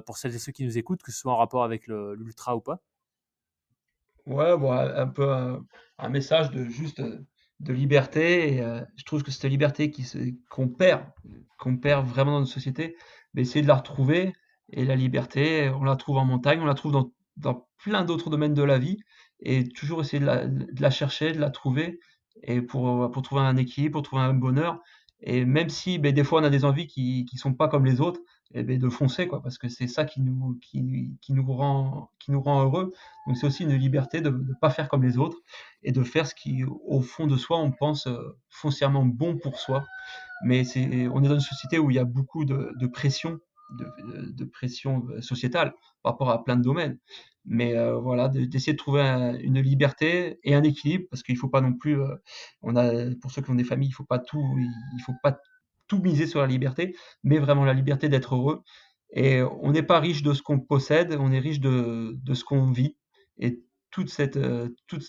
pour celles et ceux qui nous écoutent, que ce soit en rapport avec l'ultra ou pas? Ouais, bon, un peu un message de liberté. Et je trouve que cette liberté qu'on perd vraiment dans notre société, mais essayer de la retrouver. Et la liberté, on la trouve en montagne, on la trouve dans plein d'autres domaines de la vie. Et toujours essayer de la chercher, de la trouver, et pour trouver un équilibre, pour trouver un bonheur. Et même si ben, des fois on a des envies qui sont pas comme les autres, et ben, de foncer, quoi, parce que c'est ça qui nous rend heureux. Donc c'est aussi une liberté de ne pas faire comme les autres et de faire ce qui, au fond de soi, on pense foncièrement bon pour soi. Mais on est dans une société où il y a beaucoup de pression, de pression sociétale par rapport à plein de domaines. Mais voilà, d'essayer de trouver une liberté et un équilibre, parce qu'il ne faut pas non plus, pour ceux qui ont des familles, il faut pas tout miser sur la liberté, mais vraiment la liberté d'être heureux. Et on n'est pas riche de ce qu'on possède, on est riche de ce qu'on vit. Et toute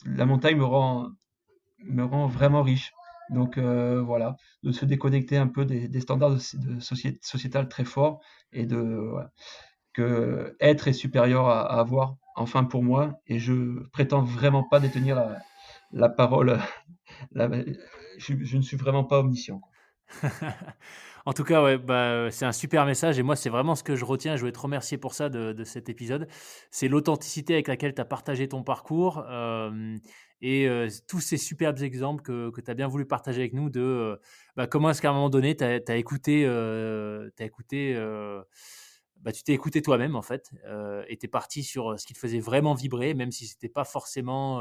la montagne me rend vraiment riche. Donc voilà, de se déconnecter un peu des standards sociétal très forts et voilà, que être est supérieur à avoir, enfin pour moi, et je prétends vraiment pas détenir la parole, la- je ne suis vraiment pas omniscient, quoi. En tout cas, ouais, bah, c'est un super message et moi, c'est vraiment ce que je retiens. Je voulais te remercier pour ça de cet épisode. C'est l'authenticité avec laquelle tu as partagé ton parcours, et tous ces superbes exemples que tu as bien voulu partager avec nous de, bah, comment est-ce qu'à un moment donné, tu as écouté, bah, tu t'es écouté toi-même en fait, et tu es parti sur, ce qui te faisait vraiment vibrer, même si c'était pas forcément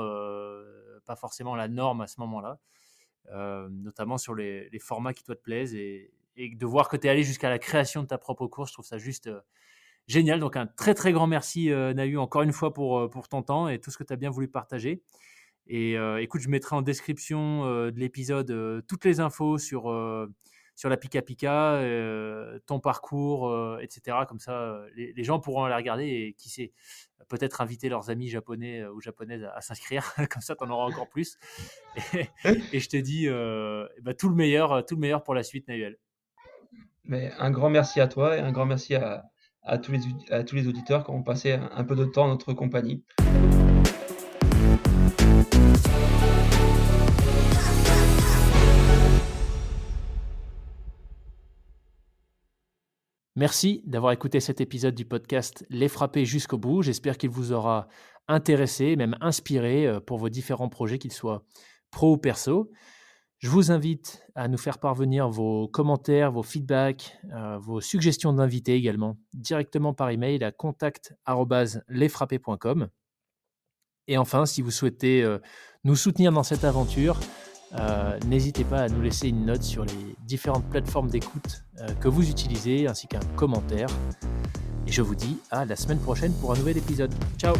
la norme à ce moment-là. Notamment sur les formats qui toi te plaisent et de voir que tu es allé jusqu'à la création de ta propre course, je trouve ça juste génial. Donc un très très grand merci Nahu encore une fois pour ton temps et tout ce que tu as bien voulu partager. Et écoute, je mettrai en description de l'épisode toutes les infos sur la Pika Pika, ton parcours, etc. Comme ça, les gens pourront aller regarder et qui sait, peut-être inviter leurs amis japonais ou japonaises à s'inscrire. Comme ça, tu en auras encore plus. Et je te dis tout le meilleur pour la suite, Nahuel. Mais un grand merci à toi et un grand merci à tous les auditeurs qui ont passé un peu de temps en notre compagnie. Merci d'avoir écouté cet épisode du podcast Les Frappés jusqu'au bout. J'espère qu'il vous aura intéressé, même inspiré pour vos différents projets, qu'ils soient pro ou perso. Je vous invite à nous faire parvenir vos commentaires, vos feedbacks, vos suggestions d'invités également, directement par email à contact@lesfrappés.com. Et enfin, si vous souhaitez nous soutenir dans cette aventure, n'hésitez pas à nous laisser une note sur les différentes plateformes d'écoute que vous utilisez, ainsi qu'un commentaire. Et je vous dis à la semaine prochaine pour un nouvel épisode. Ciao!